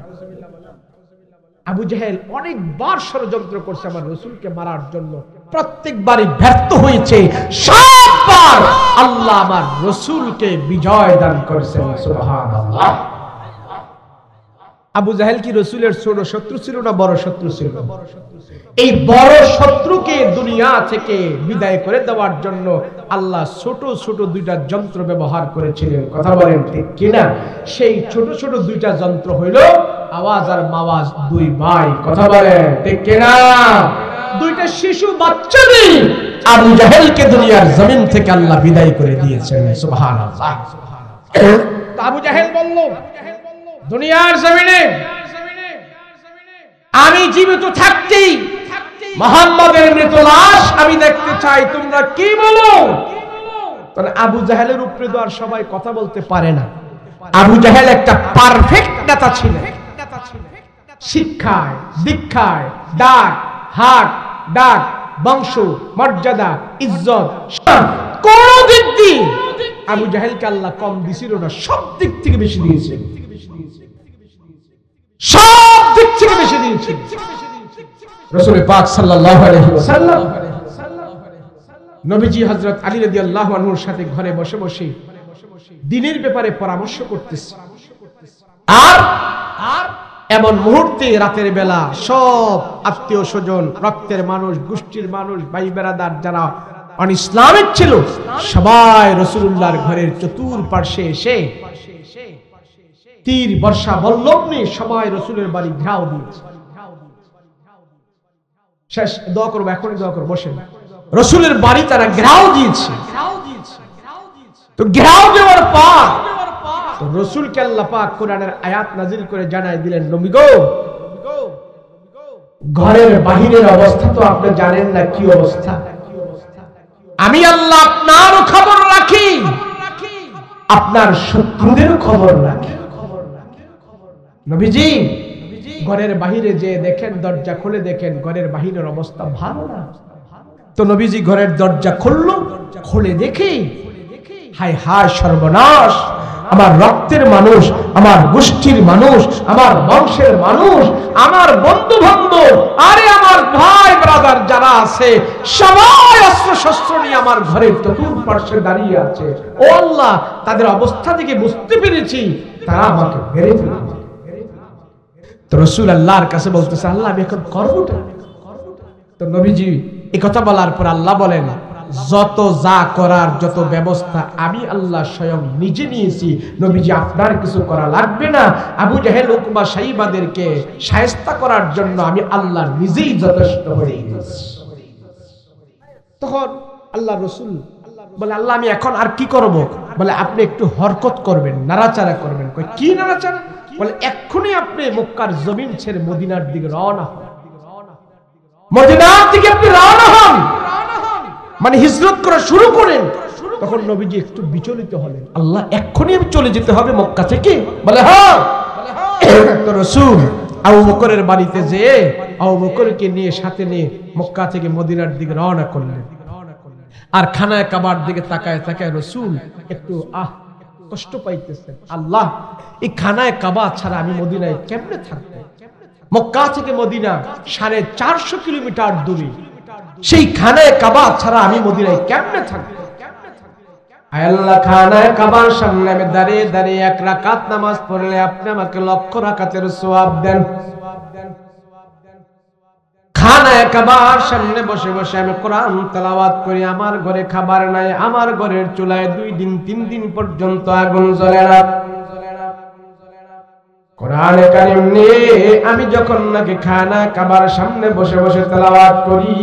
আবু জাহেল অনেকবার ষড়যন্ত্র করছে আমার রাসূলকে মারার জন্য, প্রত্যেকবারই ব্যর্থ হয়েছে। সববার আল্লাহ আমার রাসূলকে বিজয় দান করেছেন। সুবহানাল্লাহ। আবু জাহেল কি রাসূলের ছোট শত্রু ছিল না বড় শত্রু ছিল? এই বড় শত্রুকে দুনিয়া থেকে বিদায় করে দেওয়ার জন্য আল্লাহ ছোট ছোট দুইটা যন্ত্র ব্যবহার করেছিলেন। কথা বলেন ঠিক কিনা? সেই ছোট ছোট দুইটা যন্ত্র হইল আওয়াজ আর মাওয়াজ, দুই ভাই। কথা বলেন ঠিক কিনা? দুইটা শিশু বাচ্চাদের আবু জাহেলকে দুনিয়ার জমিন থেকে আল্লাহ বিদায় করে দিয়েছেন। সুবহানাল্লাহ। আবু জাহেল বলল, দুনিয়ার জমিনে আমি জীবিত থাকতেই মুহাম্মদের মৃত লাশ আমি দেখতে চাই। তোমরা কি বলো? তবে আবু জাহেলের উপরে তো আর সবাই কথা বলতে পারে না। আবু জাহেল একটা পারফেক্ট নেতা ছিলেন। শিক্ষায়, দীক্ষায়, ডাক, হাট, ডাক, বংশ, মর্যাদা, ইজ্জত, কোন দিক দিয়ে আবু জাহেলকে আল্লাহ কম দিছিল না, সব দিক থেকে বেশি দিয়েছে। সব দিক থেকে বেশি দিয়েছে। রাসূল পাক সাল্লাল্লাহু আলাইহি ওয়াসাল্লাম নবীজি হযরত আলী রাদিয়াল্লাহু আনহুর সাথে ঘরে বসে বসে দ্বীনের ব্যাপারে পরামর্শ করতেছে। আর এমন মুহূর্তে রাতের বেলা সব আত্মীয় স্বজন, রক্তের মানুষ, গোষ্ঠীর মানুষ, ভাই বেরাদার যারা অনিসলামিক ছিল সবাই রাসূলুল্লাহর ঘরের চতুর্পার্শ্বে এসে তীর বর্ষা বল্লম নিয়ে সবাই রাসূলের বাড়ি ঘেরাও দিয়েছে। শেষ দোয়া করবো, এখনই দোয়া করবো, বসেন। রাসূলের বাড়ি তারা ঘেরাও দিয়েছে। তো ঘেরাও দেওয়ার পর তো রাসূলকে আল্লাহ পাক কোরআনের আয়াত নাযিল করে জানাই দিলেন, নবী গো, ঘরের বাহিরের অবস্থা তো আপনি জানেন না কি অবস্থা। আমি আল্লাহ আপনারও খবর রাখি, আপনার শত্রুদেরও খবর রাখি। নবীজি ঘরের বাহিরে যে দেখেন, দরজা খুলে দেখেন ঘরের বাহিরের অবস্থা ভালো না। তো নবীজি ঘরের দরজা খুললো, খুলে দেখে হায় হায় সর্বনাশ, আমার রক্তের মানুষ, আমার গোষ্ঠীর মানুষ, আমার বংশের মানুষ, আমার বন্ধু বান্ধব, আরে আমার ভাই ব্রাদার যারা আছে সবাই অস্ত্র শস্ত্র নিয়ে আমার ঘরের চতুর্পার্শ্বে দাঁড়িয়ে আছে। ও আল্লাহ, তাদের অবস্থা থেকে বুঝতে পেরেছি তারা আমাকে মেরে ফেলবে। তো রাসূল আল্লাহর কাছে বলতেছে, আল্লাহ আমি এখন করবটা। তো নবীজি এই কথা বলার পর আল্লাহ বলেন, যত যা করার যত ব্যবস্থা আমি আল্লাহ স্বয়ং নিজে নিয়েছি। নবীজি আপনার কিছু করা লাগবে না। আবু জাহেল উকবা সাইবাদেরকে শায়েস্তা করার জন্য আমি আল্লাহ নিজেই যথেষ্ট হয়ে গেছি। তখন আল্লাহ রাসূল বলে, আল্লাহ আমি এখন আর কি করব? বলে আপনি একটু হরকত করবেন, নাড়াচাড়া করবেন। কই কি নাড়াচাড়া? বলে এক্ষুনি আপনি মক্কার জমিন ছেড়ে মদিনার দিকে রওনা হন। মদিনার দিকে আপনি রওনা হন, মানে হিজরত করা শুরু করেন। তখন নবীজি একটু বিচলিত হলেন, আল্লাহ এক্ষুনি আমি চলে যেতে হবে মক্কা থেকে? বলে হ্যাঁ। তো রাসূল আবু বকরের বাড়িতে যেয়ে আবু বকরকে নিয়ে সাথে নিয়ে মক্কা থেকে মদিনার দিকে রওনা করলেন। আর খানায় কাবার দিকে তাকায় তাকায় রাসূল একটু কষ্ট পাইতেছেন। আল্লাহ, এই খানায় কাবা ছাড়া আমি মদিনায় কেমনে থাকবো? মক্কা থেকে মদিনা 450 কিলোমিটার দূরে, সেই খানায় কাবা ছাড়া আমি মদিনায় কেমনে থাকবো? আল্লাহ, খানায় কাবার সামনে আমি দাঁড়িয়ে দাঁড়িয়ে 1 রাকাত নামাজ পড়লে আপনি আমাকে 1,00,000 রাকাতের সওয়াব দেন। খানায় কাবার সামনে বসে বসে আমি কোরআন তেলাওয়াত করি, আমার ঘরে খাবার নাই, আমার ঘরের চুলায় 2 দিন 3 দিন পর্যন্ত আগুন জ্বলে না। কোরআনে কারীম নিয়ে আমি যখন নাকি খানায় কাবার সামনে বসে বসে তেলাওয়াত করি,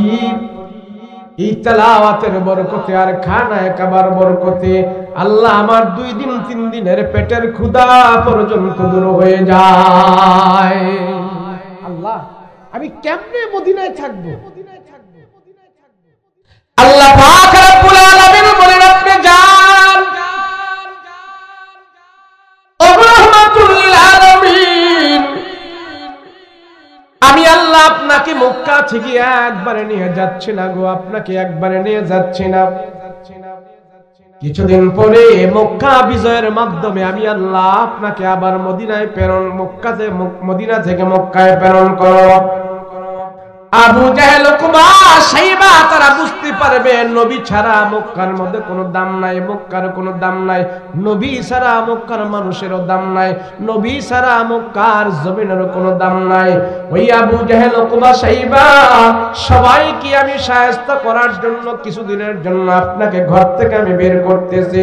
এই তেলাওয়াতের বরকতে আর খানায় কাবার বরকতে আল্লাহ আমার 2 দিন 3 দিনের পেটের ক্ষুধা পর্যন্ত দূর হয়ে যায়। আল্লাহ, আমি কেমনে মদিনায় থাকবো? আল্লাহ পাক রব্বুল আলামিন বলেন আপনি যান ও রাহমাতুল লিল আলামিন, আমি আল্লাহ আপনাকে মক্কা থেকে একবারে নিয়ে যাচ্ছি না গো, আপনাকে একবারে নিয়ে যাচ্ছি না। কিছুদিন পরে মক্কা বিজয়ের মাধ্যমে আমি আল্লাহ আপনাকে আবার মদিনায় প্রেরণ, মদিনা থেকে মক্কায় প্রেরণ করব। আবু জাহেল উকবা সাইবা তারা বুঝতে পারবে নবী ছাড়া মক্কার মধ্যে কোনো দাম নাই, মক্কার কোনো দাম নাই, নবী ছাড়া মক্কার মানুষেরও দাম নাই, নবী ছাড়া মক্কার জমিনেরও কোনো দাম নাই। ওই আবু জাহেল উকবা সাইবা সবাইকে আমি শায়েস্ত করার জন্য কিছুদিনের জন্য আপনাকে ঘর থেকে আমি বের করতেছি।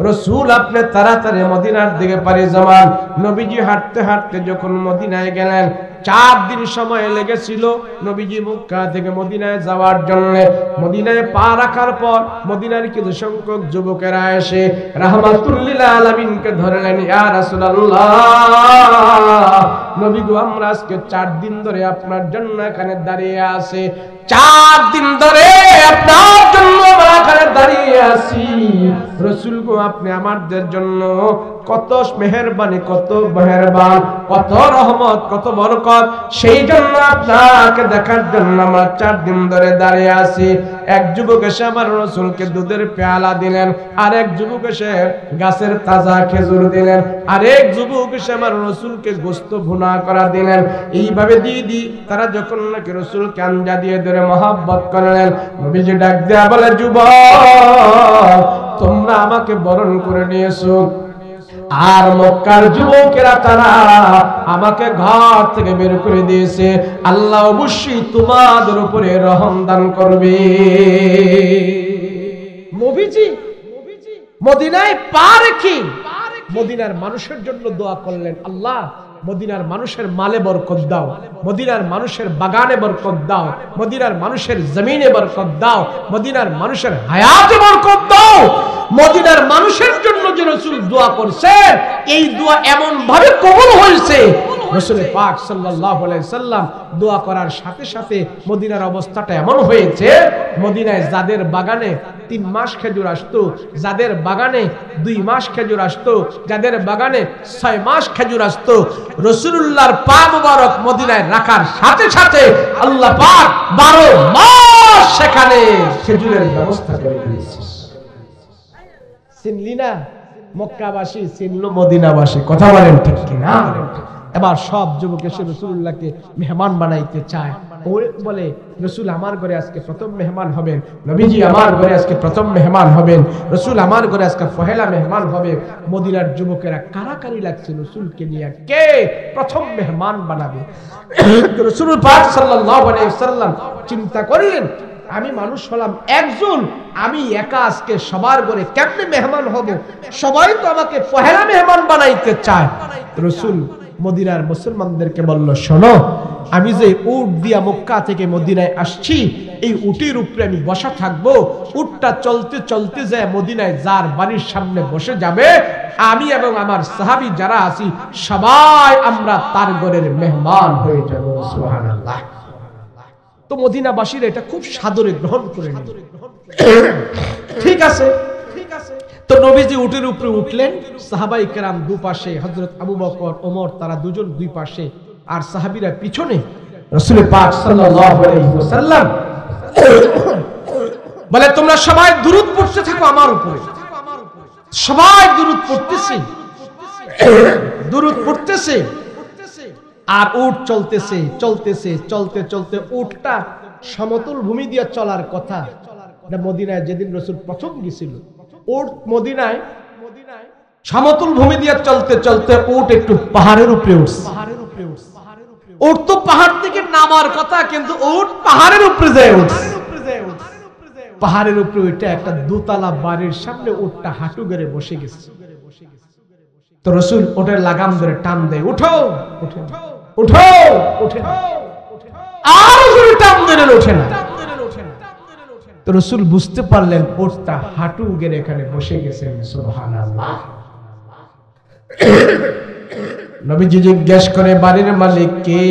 রাসূল আপনি তাড়াতাড়ি মদিনার দিকে পাড়ি জমান। নবীজি হাঁটতে হাঁটতে যখন মদিনায় গেলেন 4 দিন সময় লেগেছিল নবীজি মক্কা থেকে মদিনায় যাওয়ার জন্য। মদিনায় পা রাখার পর মদিনার কিছু সংখ্যক যুবকেরা এসে রাহমাতুল লিল আলামিনকে ধরলেন, ইয়া রাসূলুল্লাহ, নবী গো আমরা আজকে 4 দিন ধরে আপনার জন্য এখানে দাঁড়িয়ে আছি, 4 দিন ধরে আপনার জন্য আমরা এখানে দাঁড়িয়ে আছি। রাসূল গো আপনি আমাদের জন্য কত মেহেরবানি, কত মেহেরবান, কত রহমত, কত বরকত, সেই জন্য আপনাকে দেখার জন্য আমরা 4 দিন ধরে দাঁড়িয়ে আছি। এক যুবক এসে আমার রাসূলকে দুধের পেয়ালা দিলেন, আরেক যুবক এসে গাছের তাজা খেজুর দিলেন, আরেক যুবক এসে আমার রাসূলকে গোশত ভুনা করা দিলেন। এইভাবে দিদি তারা যখন নাকি রাসূলকে আঞ্জা দিয়ে ধরে মহব্বত করলেন, নবীজি ডাক দেয়া বলে, যুবক তোমরা আমাকে বরণ করে নিয়েছো, আর মক্কার যুবকেরা তারা আমাকে ঘর থেকে বের করে দিয়েছে, আল্লাহ অবশ্যই তোমাদের উপরে রহম দান করবে। নবীজি মদিনায় পা রেখে মদিনার মানুষের জন্য দোয়া করলেন, আল্লাহ মদিনার মানুষের মালে বরকত দাও, মদিনার মানুষের বাগানে বরকত দাও, মদিনার মানুষের জমিনে বরকত দাও, মদিনার মানুষের হায়াতে বরকত দাও। মদিনার মানুষের জন্য যে রাসূল দোয়া করছেন, এই দোয়া এমন ভাবে কবুল হয়েছে, রাসূল পাক সাল্লাল্লাহু আলাইহি সাল্লাম দোয়া করার সাথে সাথে মদিনার অবস্থাটা এমন হয়েছে, মদিনায় যাদের বাগানে 3 মাস খেজুর আসতো, যাদের বাগানে 2 মাস খেজুর আসতো, যাদের বাগানে 6 মাস খেজুর আসতো, রাসূলুল্লাহর পা মোবারক মদিনায় রাখার সাথে সাথে আল্লাহ পাক 12 মাস সেখানে খেজুরের ব্যবস্থা করে দিয়েছে। চিনলি না মক্কাবাসী, চিনলো মদিনাবাসী, কথা বলেন ঠিক কিনা? এবার সব যুবক এসে রাসূলুল্লাহকে মেহমান বানাইতে চায়। ও বলে, রাসূল আমার ঘরে আজকে প্রথম মেহমান হবেন, নবীজি আমার ঘরে আজকে প্রথম মেহমান হবেন, রাসূল আমার ঘরে আজকে পহেলা মেহমান হবে। মদিনার যুবকেরা কারাকারি লাগছে রাসূলকে নিয়ে, কে প্রথম মেহমান বানাবে। রাসূল পাক সাল্লাল্লাহু আলাইহি ওয়াসাল্লাম চিন্তা করলেন, আমি মানুষ হলাম একজন, আমি একা আজকে সবার ঘরে কেমনে মেহমান হব? সবাই তো আমাকে পহেলা মেহমান বানাইতে চায়। রাসূল মদিনার মুসলমানদেরকে বলল, শোনো, আমি যে উট দিয়া মক্কা থেকে মদিনায় আসছি, এই উটের উপরে আমি বসা থাকবো, উটটা চলতে চলতে যায় মদিনায় যার বাড়ির সামনে বসে যাবে, আমি এবং আমার সাহাবী যারা আছি সবাই আমরা তার ঘরের মেহমান হয়ে যাব। সুবহানাল্লাহ। তো মদিনাবাসীরা এটা খুব সাদরে গ্রহণ করে নিল। ঠিক আছে, তো নবীজি উটের উপরে উঠলেন, সাহাবায়ে কেরাম দুপাশে, হযরত আবু বকর, ওমর তারা দুজন দুই পাশে, আর সাহাবীরা পিছনে। রাসূল পাক সাল্লাল্লাহু আলাইহি ওয়াসাল্লাম বলে, তোমরা সবাই দুরূদ পড়তে থাকো আমার উপরে। সবাই দুরূদ পড়তেছে, দুরূদ পড়তেছে, আর উট চলতেছে চলতেছে, চলতে চলতে উটটা সমতল ভূমি দিয়ে চলার কথা। মদিনায় যেদিন রাসূল প্রথম গেছিল, উট মদিনায় সমতল ভূমি দিয়ে চলতে চলতে উট একটু পাহাড়ের উপরে উঠছে। উট তো পাহাড় থেকে নামার কথা, কিন্তু উট পাহাড়ের উপরে যায় উঠছে। পাহাড়ের উপরে ওইটা একটা দোতলা বাড়ির সামনে উটটা হাঁটু গেড়ে বসে গেছে। তো রাসূল ওটার লাগাম ধরে টান দেয়, উঠো উঠো উঠো উঠে, আর টান ধরে ওঠে না। তো রাসূল বুঝতে পারলেন উটটা হাঁটু গেড়ে এখানে বসে গেছে। সুবহানাল্লাহ। নবীজি জিজ্ঞেস করে, বাড়ির মালিক কে?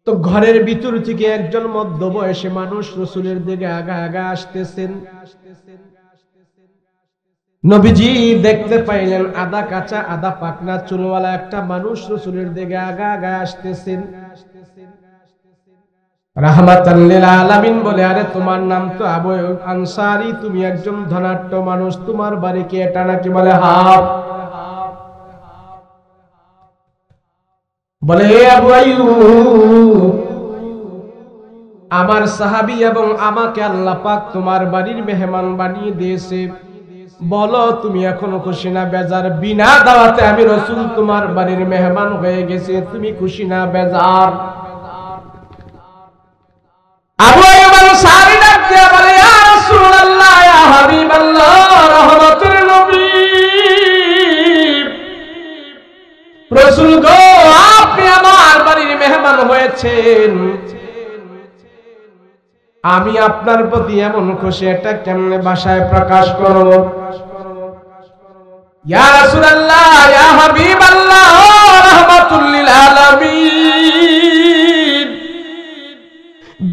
তো ঘরের ভিতর থেকে একজন মধ্যবয়সী মানুষ রাসূলের দিকে আগা আগা আসতেছেন। নবীজি দেখতে পাইলেন আদা কাঁচা আদা পাকনা চুলওয়ালা একটা মানুষ রাসূলের দিকে আগা আগা আসতেছেন। রাহমাতাল লিল আলামিন বলে, আরে তোমার নাম তো আবু আনসারী, তুমি একজন ধনাঢ্য মানুষ, তোমার বাড়ি কি এটা নাকি? বলে হ্যাঁ। বলে আবু আইয়ুব, আমার সাহাবী এবং আমাকে আল্লাহ পাক তোমার বাড়ির মেহমান বানিয়ে দিয়েছে, বলো তুমি এখনো খুশি না বেজার? বিনা দাওয়াতে আমি রাসূল তোমার বাড়ির মেহমান হয়ে গেছে, তুমি খুশি না বেজার? আবু আইয়ুব আনসারী ডাক দিয়ে বলে, ইয়া রাসূলুল্লাহ, ইয়া হাবিবাল্লাহ, রহমতের নবী, রাসূল গো, আপনি আমার বাড়ির মেহমান হয়েছেন, আমি আপনার প্রতি এমন খুশি, এটা কেমনে ভাষায় প্রকাশ করব? ইয়া রাসূলুল্লাহ, ইয়া হাবিবাল্লাহ, রাহমাতুল লিল আলামিন,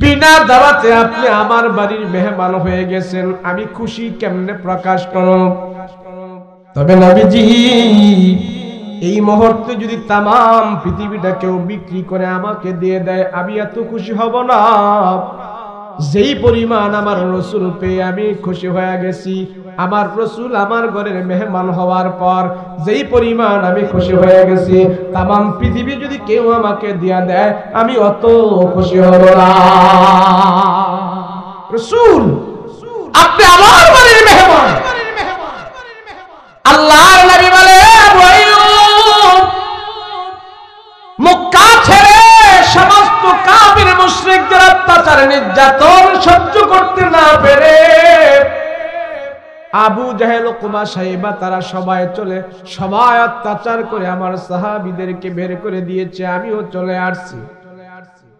বিনা দাওয়াতে আপনি আমার বাড়ির মেহমান হয়ে গেছেন, আমি খুশি কেমনে প্রকাশ করব? তবে নবীজি, এই মুহূর্তে যদি তামাম পৃথিবীটা কেউ বিক্রি করে আমাকে দিয়ে দেয়, আমি এত খুশি হব না যেই পরিমাণ আমার রাসূল পেয়ে আমি খুশি হয়ে গেছি। আমার রাসূল আমার ঘরের মেহমান হওয়ার পর যেই পরিমাণ আমি খুশি হয়ে গেছি, তামাম পৃথিবী যদি কেউ আমাকে দিয়া দেয়, আমি অত খুশি হব না। রাসূল, আপনি আমার বাড়ির মেহমান। আল্লাহর নবী বলে, আবু আইয়ুব, মক্কা ছেড়ে সমস্ত কাফির মুশরিকদের অত্যাচার নির্যাতন সহ্য করতে না পেরে আবু জাহেল, উকবা, সাইবা তারা সবাই অত্যাচার করে আমার সাহাবীদেরকে বের করে দিয়েছে, আমিও চলে আসছি।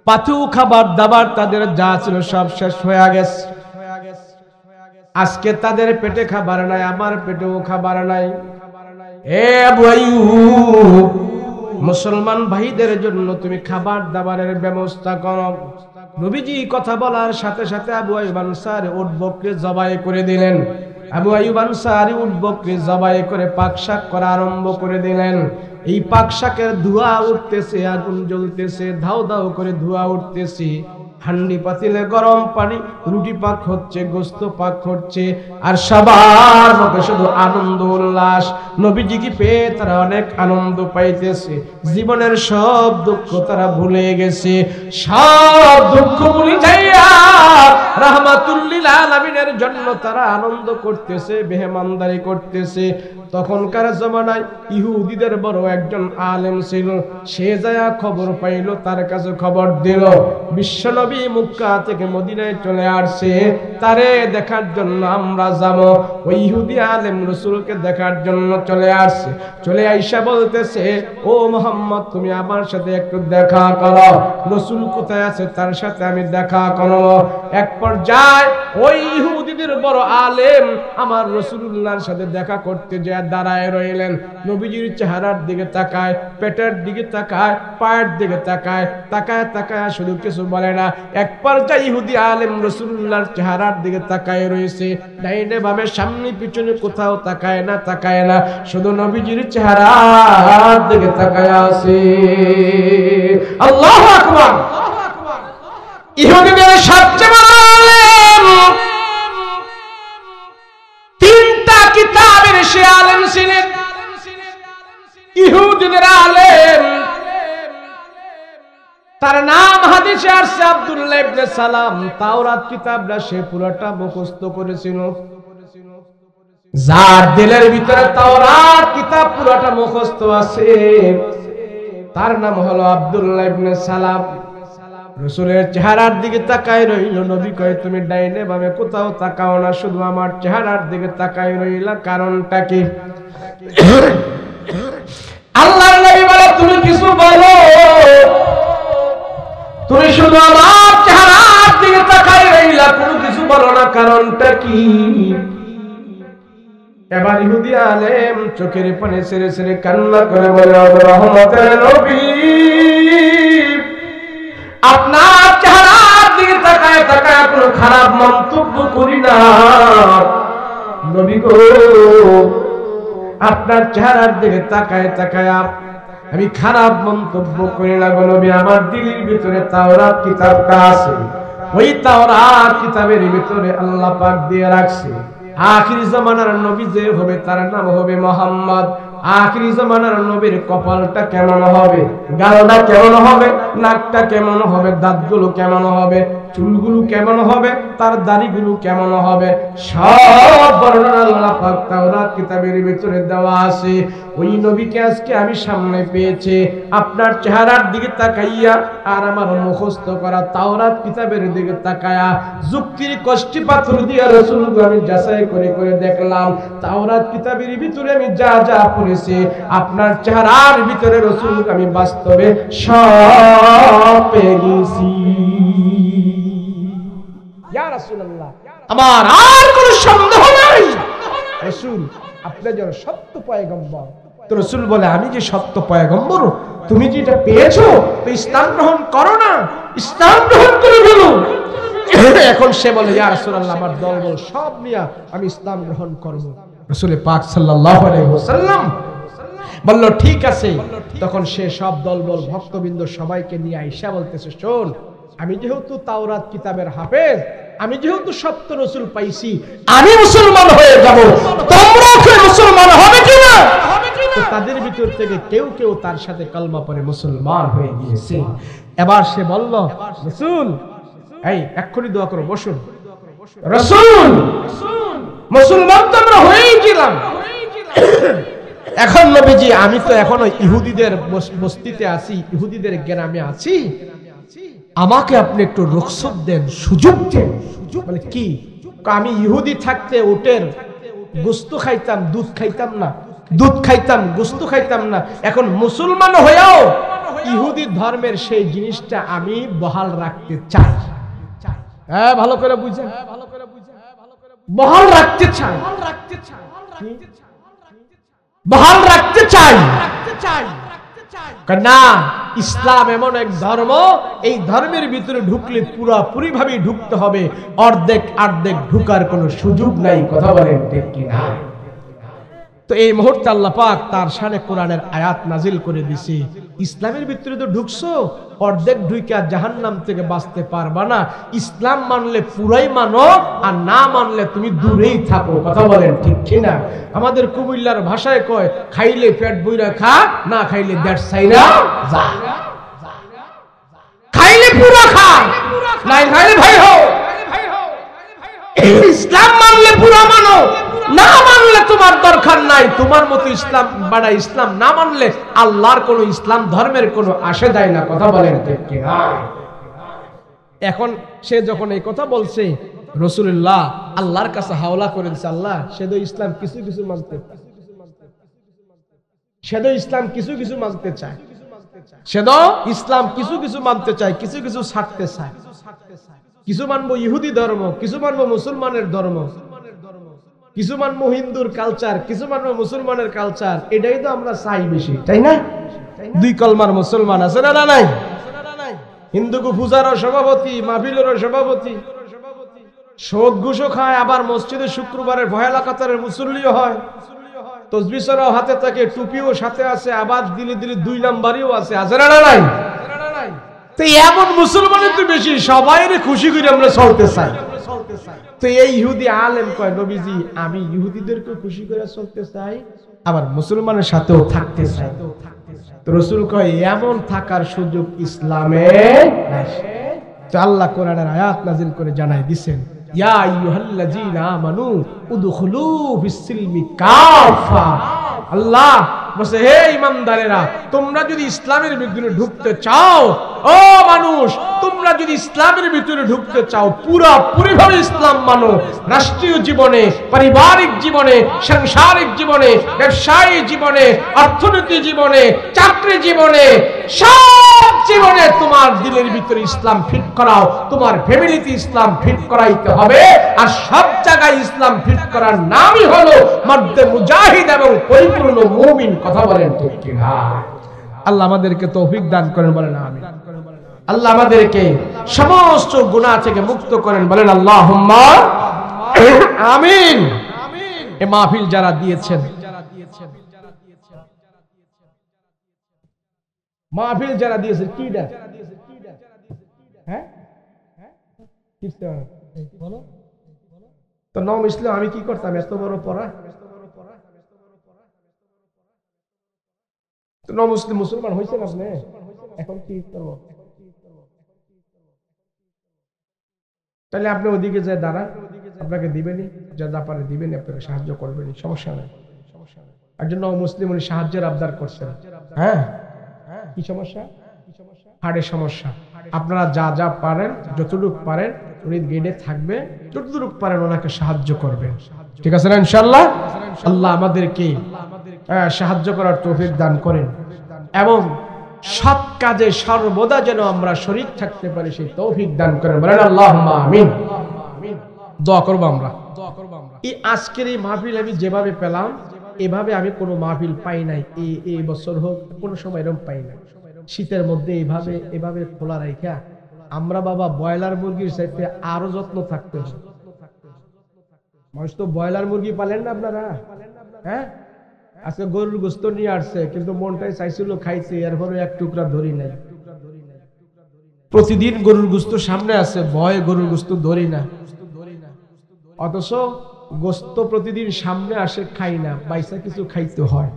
পাথু খাবার দাবার তাদের যা ছিল সব শেষ হয়ে গেছে। আজকে তাদের পেটে খাবার নাই, আমার পেটেও খাবার নাই। এ আবু আইয়ুব, মুসলমান ভাইদের জন্য তুমি খাবার দাবারের ব্যবস্থা করো। নবীজি কথা বলার সাথে সাথে আবু আইয়ুব আনসারী উট বকরি জবাই করে দিলেন। আবু আইয়ুব আনসারী উট বকরি জবাই করে পাকশাক করা আরম্ভ করে দিলেন। এই পাকশাকের ধোঁয়া উঠতেছে, আগুন জ্বলতেছে, ধাও ধাও করে ধোঁয়া উঠতেছে। হান্ডি পাতিলে গরম পানি, রুটি পাক হচ্ছে, গোস্ত পাক হচ্ছে, আর সবার মুখে শুধু আনন্দ উল্লাস। নবীজিকে পেয়ে তারা অনেক আনন্দ পাইতেছে, জীবনের সব দুঃখ তারা ভুলে গেছে। সব দুঃখ ভুলে যাইয়া রাহমাতুল লিল আলামিনের জন্য তারা আনন্দ করতেছে, মেহমানদারি করতেছে। তখনকার জমানায় ইহুদিদের বড় একজন আলেম ছিল, সে যায়া খবর পাইল, তার কাছে খবর দিল বিশ্বনবী মক্কা থেকে মদিনায় চলে আসছে, তারে দেখার জন্য আমরা যাব। ওই ইহুদি আলেম রাসূলকে দেখার জন্য চলে আসছে। চলে আইসা বলতেছে, ও মুহাম্মদ, তুমি আমার সাথে একটু দেখা করো, রাসূল কোথায় আছে তার সাথে আমি দেখা করব। এক পর্যায়ে ওই ইহুদিদের বড় আলেম আমার রাসূলুল্লাহর সাথে দেখা করতে যায় দাঁড়ায় রইলেন। নবীজির চেহারার দিকে তাকায়, পেটের দিকে তাকায়, পায়ের দিকে তাকায়, তাকায় তাকায় শুধু কিছু বলে না। এক পর্যায়ে ইহুদি আলেম রাসূলুল্লাহর চেহারার দিকে তাকায় রয়েছে, ডাইনে বামে সামনে পিছনে কোথাও তাকায় না, শুধু নবীজির চেহারার দিকে তাকায় আছে। আল্লাহু আকবার। ইহুদিদের সবচেয়ে বড় আলেম, তিনটা কিতাবের সে আলেম ছিলেন। ইহুদিদের আলেম, তার নাম হাদিসে আসছে আব্দুল্লাহ ইবনে সালাম। তাওরাত কিতাবটা সে পুরোটা মুখস্থ করেছিল। যার দিলের ভিতরে তাওরাত কিতাব পুরোটা মুখস্থ আছে, তার নাম হলো আব্দুল্লাহ ইবনে সালাম। রাসূলের চেহারার দিকে তাকায় রইল। নবী কয়, তুমি ডাইনে বামে কোথাও তাকাও না, শুধু আমার চেহারার দিকে তাকায় রইলা, কারণটা কি? আল্লাহর নবী বলে, তুমি কিছু বলো, তুমি শুধু আমার চেহারার দিকে তাকায় রইলা, কোনো কিছু বলো না, কারণটা কি? এবার ইহুদি আলেম চোখের পানি ছেড়ে ছেড়ে কান্না করে বলে, রহমতের নবী, আপনার চেহারার দিকে তাকায় তাকায় কোনো খারাপ মন্তব্য করি না নবী গো, আপনার চেহারার দিকে তাকায় তাকায় আমি খারাপ মন্তব্য করি না গো নবী। আমার দিলের ভিতরে তাওরাত কিতাবটা আছে, ওই তাওরাত কিতাবের ভিতরে আল্লাহ পাক দিয়ে রাখছে আখির জামানার নবী যে হবে তার নাম হবে মুহাম্মদ। আখির জামানার নবীর কপালটা কেমন হবে, গালটা কেমন হবে, নাকটা কেমন হবে, দাঁতগুলো কেমন হবে, চুলগুলো কেমন হবে, তার দাড়িগুলো কেমন হবে, সব বর্ণনা আল্লাহ পাক তাওরাত কিতাবের ভিতরে দেওয়া আছে। ওই নবীকে আজকে আমি সামনে পেয়েছি, আপনার চেহারার দিকে তাকাইয়া আর আমার মুখস্থ করা তাওরাত কিতাবের দিকে তাকায়া যুক্তির কষ্টি পাথর দিয়া রাসূলকে আমি যাচাই করে করে দেখলাম তাওরাত কিতাবের ভিতরে আমি যা যা পড়েছি আপনার চেহারার ভিতরে রাসূলকে আমি বাস্তবে সব পেয়ে গেছি। ইয়া রাসূলুল্লাহ, আমার আর কোনো সন্দেহ নাই রাসূল আপনি যে সত্য পয়গম্বর। তো রাসূল বলে আমি যে সত্য পয়গম্বর, তুমি যে এটা পেয়েছো তো ইসলাম গ্রহণ করো না, ইসলাম গ্রহণ করে ফেলো। এখন সে বলে ইয়া রাসূলুল্লাহ আমার দলবল সব নিয়ে আমি ইসলাম গ্রহণ করব। রাসূল পাক সাল্লাল্লাহু আলাইহি ওয়াসাল্লাম বলল ঠিক আছে। তখন সে সব দলবল ভক্তবৃন্দ সবাইকে নিয়ে আইসা বলতেছে শোন, আমি যেহেতু তাওরাত কিতাবের হাফেজ, আমি যেহেতু সত্য রাসূল পাইছি, আমি মুসলমান হয়ে যাব, তোমরা কি মুসলমান হবে কিনা? তো তাদের ভিতর থেকে কেউ কেউ তার সাথে কলমা পড়ে মুসলমান হয়ে গিয়েছে। এবার সে বলল রাসূল এই এক্ষুনি দোয়া করো, বসুন। রাসূল মুসলমান তো আমরা হয়েই গেলাম, এখন নবীজি আমি তো এখনো ইহুদিদের বস্তিতে আছি, ইহুদিদের গ্রামে আছি, আমাকে আপনি একটু রুখসত দেন, সুযোগ দেন। বলে কি? আমি ইহুদি থাকতে উটের গোশত খাইতাম, দুধ খাইতাম না, দুধ খাইতাম গোশত খাইতাম না, এখন মুসলমান হয়েও ইহুদি ধর্মের সেই জিনিসটা আমি বহাল রাখতে চাই। হ্যাঁ ভালো করে বুঝেন, বহাল রাখতে চাই, বহাল রাখতে চাই না। ইসলাম এমন এক ধর্ম, এই ধর্মের ভিতরে ঢুকলে পুরোপুরি ভাবে ঢুকতে হবে, অর্ধেক অর্ধেক ঢুকার কোনো সুযোগ নাই। কথা বলেন ঠিক কিনা? তো এই মুহূর্তে আল্লাহ পাক তার শানে কোরআনের আয়াত নাজিল করে দিয়েছে, ইসলামের ভিতরে তো ঢুকছো, অর্ধেক ঢুইকা জাহান্নাম থেকে বাঁচতে পারবা না। ইসলাম মানলে পুরাই মানো, আর না মানলে তুমি দূরেই থাকো। কথা বলেন ঠিক কিনা? আমাদের কুমিল্লার ভাষায় কয় খাইলে পেট বইরা খা, না খাইলে দেড় সাইরা যা। খাইলে পুরা খা, নাই খাইলে ভাই হও। ইসলাম মানলে পুরা মানো, না মানলে তোমার দরকার নাই। তোমার মতো ইসলাম বাড়া, ইসলাম না মানলে আল্লাহর কোন ইসলাম ধর্মের কোনো আসে যায় না। কথা বলেন ঠিক কি? এখন সে যখন এই কথা বলছে, রাসূলুল্লাহ আল্লাহর কাছে হাওলা করে দিচ্ছে, আল্লাহ সে তো ইসলাম কিছু কিছু মানতে, সে তো ইসলাম কিছু কিছু মানতে চায়, সে তো ইসলাম কিছু কিছু মানতে চায়, কিছু কিছু ছাড়তে চায়। কিছু মানবো ইহুদি ধর্ম, কিছু মানবো মুসলমানের ধর্ম, কিছু মানবো হিন্দুর কালচার, কিছু মানবো মুসলমানের কালচার। এটাই তো আমরা চাই বেশি, তাই না? দুই কলমার মুসলমান আছে না নাই? হিন্দুকে পূজারও সভাপতি, মাহফিলেরও সভাপতি, সুদ ঘুষও খায়, আবার মসজিদে শুক্রবারের ভয়ালা কাতারের মুসল্লিও হয়, তসবিহ সরাও হাতে থাকে, টুপিও সাথে আছে, আবার দিলে দিলে 2 নাম্বারিও আছে। আছে না নাই? তো এমন মুসলমানের তো বেশি, সবাইরে খুশি করে আমরা চলতে চাই। তো এই ইহুদি আলেম কয় নবীজি আমি ইহুদিদেরকে খুশি করে চলতে চাই, আবার মুসলমানের সাথেও থাকতে চাই। তো রাসূল কয় এমন থাকার সুযোগ ইসলামে নাই। তো আল্লাহ কোরআনের আয়াত নাযিল করে জানাই দিবেন, ইয়া আইয়ুহাল্লাযীনা আমানু উদখুলু ফিস-সিলমি কাফা। আল্লাহ বলে হে ঈমানদারেরা, তোমরা যদি ইসলামের ভিতরে ঢুকতে চাও, ও মানুষ তোমরা যদি ইসলামের ভিতরে ঢুকতে চাও, পুরোপুরি ভাবে ইসলাম মানো। রাষ্ট্রীয় জীবনে, পারিবারিক জীবনে, সাংসারিক জীবনে, ব্যবসায়ী জীবনে, অর্থনৈতিক জীবনে, চাকরি জীবনে, সব জীবনে তোমার দিলের ভিতরে ইসলাম ফিট করাও, তোমার ফ্যামিলিতে ইসলাম ফিট করাইতে হবে। আর সব জায়গায় ইসলাম ফিট করার নামই হলো মর্দে মুজাহিদ এবং পরিপূর্ণ মুমিন। কথা বলেন ঠিক কিনা? আল্লাহ আমাদেরকে তৌফিক দান করেন, বলেন আমিন। আল্লাহ আমাদেরকে সমস্ত গুনাহ থেকে মুক্ত করেন, বলেন আল্লাহুম্মা আমিন। এই মাহফিল যারা দিয়েছেন, মাহফিল যারা দিয়েছেন, কি ডাক? হ্যাঁ বলো তো, নাম ইসলাম আমি কি করতাম? এত বড় পড়া তো মুসলিম মুসলমান হয়েছেন আপনি, এখন কি করবো? তাহলে আপনি ওদিকে যে দাঁড়ান, আপনাকে দিবেনি, যা পারে দিবেনি, আপনাকে সাহায্য করবেনি, সমস্যা নেই। একজন মুসলিম উনি সাহায্যের আবদার করছেন। হ্যাঁ, কি সমস্যা? হাড়ের সমস্যা। আপনারা যা যা পারেন, যতটুকু পারেন উনি গেডে থাকবে, যতটুকু পারেন ওনাকে সাহায্য করবেন, ঠিক আছে না? ইনশাআল্লাহ আল্লাহ আমাদেরকে সাহায্য করার তৌফিক দান করেন এবং সৎ কাজে সর্বদা যেন আমরা শরীক থাকতে পারি, সেই তৌফিক দান করেন, বলেন আল্লাহুম্মা আমিন। দোয়া করব আমরা। এই আজকের এই মাহফিল আমি যেভাবে পেলাম, এভাবে আমি কোনো মাহফিল পাই নাই, এই বছর হোক কোনো সময় এরকম পাই নাই। শীতের মধ্যে এভাবে খোলা রাখা আমরা বাবা ব্রয়লার মুরগির চাইতে আরো যত্ন থাকতে হয়। মানুষ তো ব্রয়লার মুরগি পালেন না আপনারা? হ্যাঁ, আজকে গরুর গোস্ত নিয়ে আসছে, কিন্তু মনটাই চাইছিল খাইছে, এরপরে এক টুকরা ধরি নাই। প্রতিদিন গরুর গোস্ত সামনে আছে, ভয়ে গরুর গোস্ত ধরি না, অথচ গোস্ত প্রতিদিন সামনে আসে, খাই না, বাইসা কিছু খাইতে হয়।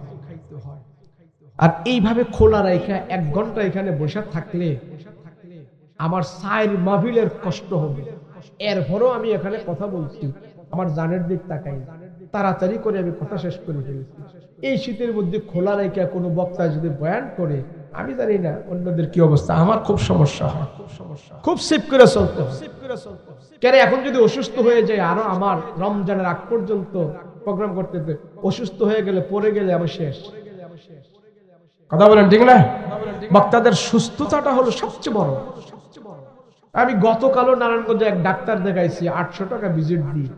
আর এইভাবে খোলা রাখা 1 ঘন্টা এখানে বসে থাকলে আমার সাইর মাহফিলের কষ্ট হবে, এরপরও আমি এখানে কথা বলছি, আমার জানের দিক তাকাই, তাড়াতাড়ি করে আমি কথা শেষ করে ফেলেছি। এই শীতের মধ্যে খোলা রেখে কোনো বক্তা যদি বয়ান করে, আমি জানি না অন্যদের কি অবস্থা, আমার খুব সমস্যা হয়, খুব সেভ করে চলতে হয়। কেন এখন যদি অসুস্থ হয়ে যায়, আরো আমার রমজানের আগ পর্যন্ত প্রোগ্রাম করতে, অসুস্থ হয়ে গেলে, পড়ে গেলে আমি শেষ। কথা বলেন ঠিক না? বক্তাদের সুস্থতাটা হলো সবচেয়ে বড়। আমি গতকালও নারায়ণগঞ্জে এক ডাক্তার দেখাইছি, 800 টাকা ভিজিট দিই।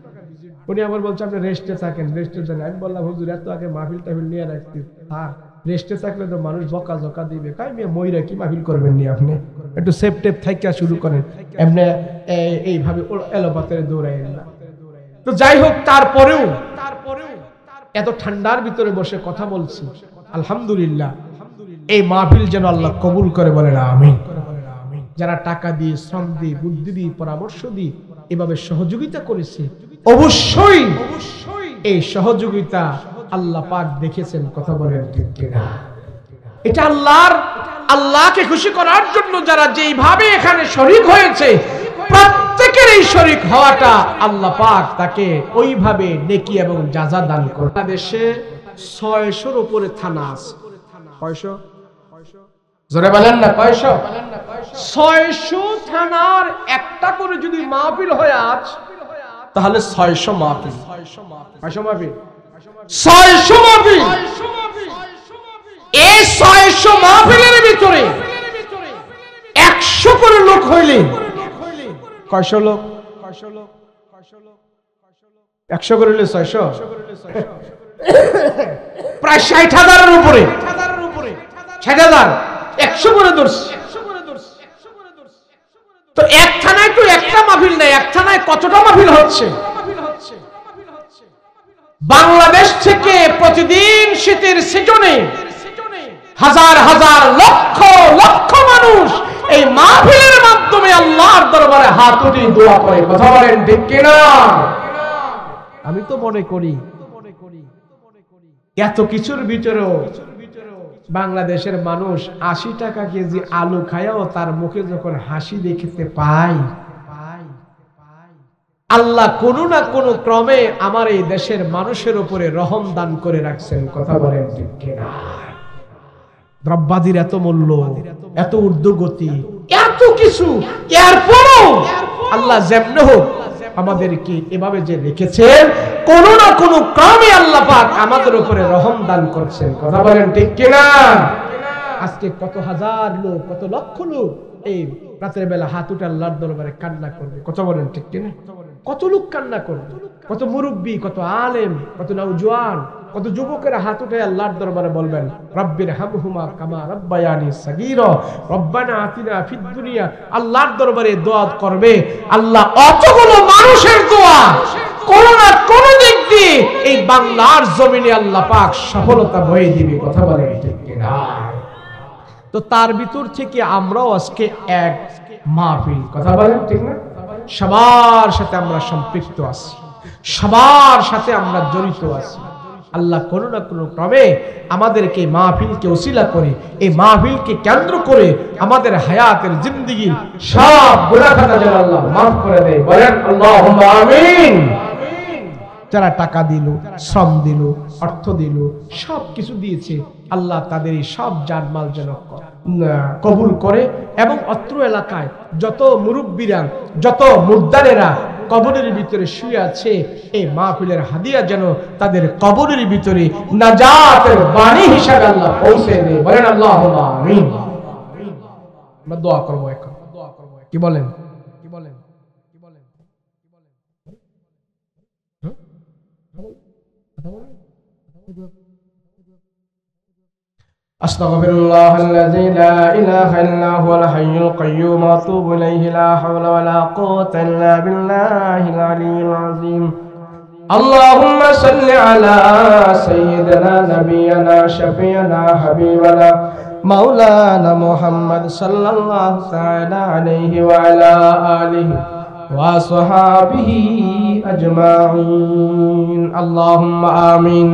উনি আমার বলছে আপনি রেস্টে থাকেন, রেস্টে থাকেন। আমি বললাম হুজুর এত আগে মাহফিল টাহফিল নিয়ে রাখছি, হ্যাঁ রেস্টে থাকলে তো মানুষ বকা জকা দিবে, কাই মেয়ে মইরা কি মাহফিল করবেন নি, আপনি একটু সেফ টেপ থাইকা শুরু করেন, এমনি এইভাবে এলোপাতারে দৌড়াইলেন না। তো যাই হোক, তারপরেও এত ঠান্ডার ভিতরে বসে কথা বলছি, আলহামদুলিল্লাহ। এই মাহফিল যেন আল্লাহ কবুল করে, বলেন আমিন। যারা টাকা দিয়ে, শ্রম দিয়ে, বুদ্ধি দিয়ে, পরামর্শ দিয়ে এভাবে সহযোগিতা করেছে, অবশ্যই এই সহযোগিতা আল্লাহ পাক দেখেছেন, কথা বলেন ঠিক কিনা? এটা আল্লাহকে খুশি করার জন্য যারা যেইভাবে এখানে শরীক হয়েছে, প্রত্যেকের এই শরীক হওয়াটা আল্লাহ পাক তাকে ওইভাবে নেকি এবং জাযা দান করে। বাংলাদেশে 600-র উপরে থানা আছে। 600? জোরে বলেন না, 600 থানার একটা করে যদি মাহফিল হয় আজ, তাহলে 600 মাহফিল। 600 মাহফিল, 600 মাহফিল। এই 600 মাহফিলের ভিতরে 100 করে লোক হইলে কয়শো লোক? 100 করে হইলে 600, প্রায় 60,000-এর উপরে। 60,000 100 করে ধরছে। তো এক থানায় তো একটা মাহফিল নেই, এক থানায় কতটা মাহফিল হচ্ছে? বাংলাদেশ থেকে প্রতিদিন শীতের সিজনে হাজার হাজার লক্ষ লক্ষ মানুষ এই মাহফিলের মাধ্যমে আল্লাহর দরবারে হাত উঠিয়ে দোয়া করে, কথা বলেন ঠিক কিনা? আমি তো মনে করি এত কিছুর ভিতরেও বাংলাদেশের মানুষ 80 টাকা কেজি আলু খায়াও তার মুখে যখন হাসি দেখতে পায়, আল্লাহ কোনো না কোনো ক্রমে আমার এই দেশের মানুষের উপরে রহম দান করে রাখছেন, কথা বলেন ঠিক কিনা? দ্রব্যাদির এত মূল্য, এত ঊর্ধ্বগতি, এত কিছু, এরপরও আল্লাহ যেমন হোক আমাদেরকে এভাবে যে রেখেছেন, কোনো না কোনো ক্রমে আল্লাহ পাক আমাদের উপরে রহম দান করছেন, কথা বলেন ঠিক কিনা? আজকে কত হাজার লোক, কত লক্ষ লোক এই রাতের বেলা হাত উঠে আল্লাহর দরবারে কান্না করবে, কথা বলেন ঠিক কিনা? কত লোক কান্না করবে, কত মুরব্বী, কত আলেম, কত নওজোয়ান, কত যুবকেরা হাত উঠে আল্লাহর দরবারে বলবেন রব্বির হামহুমা কামা রাব্বায়ানি সাগীরা রব্বানা আতিনা ফিদ দুনিয়া, আল্লাহর দরবারে দোয়া করবে। আল্লাহ অতগুলো মানুষের দোয়া কোন না কোন দিক দিয়ে এই বাংলার জমিনে আল্লাহ পাক সফলতা বয়ে দিবে। কথা বলেন ঠিক কিনা? তো তার ভিতর থেকে আমরাও আজকে এক মাহফিল, কথা বলেন ঠিক না, সবার সাথে আমরা সম্পৃক্ত আছি, সবার সাথে আমরা জড়িত আছি। আল্লাহ কোনো না কোনো ক্রমে আমাদেরকে মাহফিলকে ওসিলা করে, এই মাহফিলকে কেন্দ্র করে আমাদের হায়াতের জিন্দেগির সব গুনাহ খাতা যেন আল্লাহ মাফ করে দেয়। বলেন আল্লাহুম্মা আমিন। যারা টাকা দিল, শ্রম দিল, অর্থ দিল, সব কিছু দিয়েছে, আল্লাহ তাদের এই সব জানমাল যেন কবুল করে এবং অত্র এলাকায় যত মুরব্বীরা, যত মুর্দারেরা কবরের ভিতরে শুয়ে আছে, এই মাহফিলের হাদিয়া যেন তাদের কবরের ভিতরে নাজাতের বাণী হিসেবে আল্লাহ পৌঁছে দেয়। বলেন আল্লাহুম্মা আমিন। আমরা দোয়া করব এখন, কি বলেন? কি বলেন? কি বলেন? কি বলেন? আস্তাগফিরুল্লাহাল্লাযী লা ইলাহা ইল্লা হুয়াল হাইয়ুল কাইয়্যুম ওয়া আতুবু ইলাইহি লা হাওলা ওয়া লা কুওয়াতা ইল্লা বিল্লাহিল আলিয়্যিল আযীম। আল্লাহুম্মা সাল্লি আলা সাইয়্যিদিনা নাবিয়িনা শাফিয়িনা হাবিবানা মাওলানা মুহাম্মদ সাল্লাল্লাহু তাআলা আলাইহি ওয়া আলা আলিহি ওয়া সাহাবিহি আজমাইন। আল্লাহুম্মা আমিন।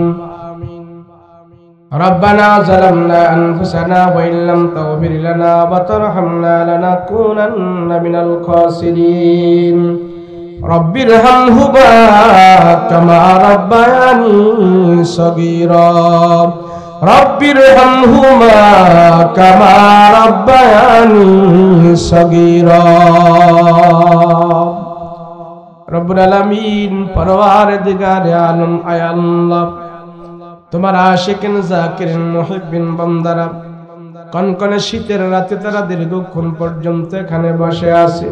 ربنا ظلمنا أنفسنا وإن لم تغفر لنا وترحمنا لنكونن من الخاسرين رب ارحمهما كما ربياني صغيرا رب ارحمهما كما ربياني صغيرا رب العالمين परवारदिगार आलम आया अल्लाह তোমার আশিকিন জাকিরিন মুহিব্বিন বান্দারা কনকনে শীতের রাতে তারা দীর্ঘক্ষণ পর্যন্ত এখানে বসে আছে।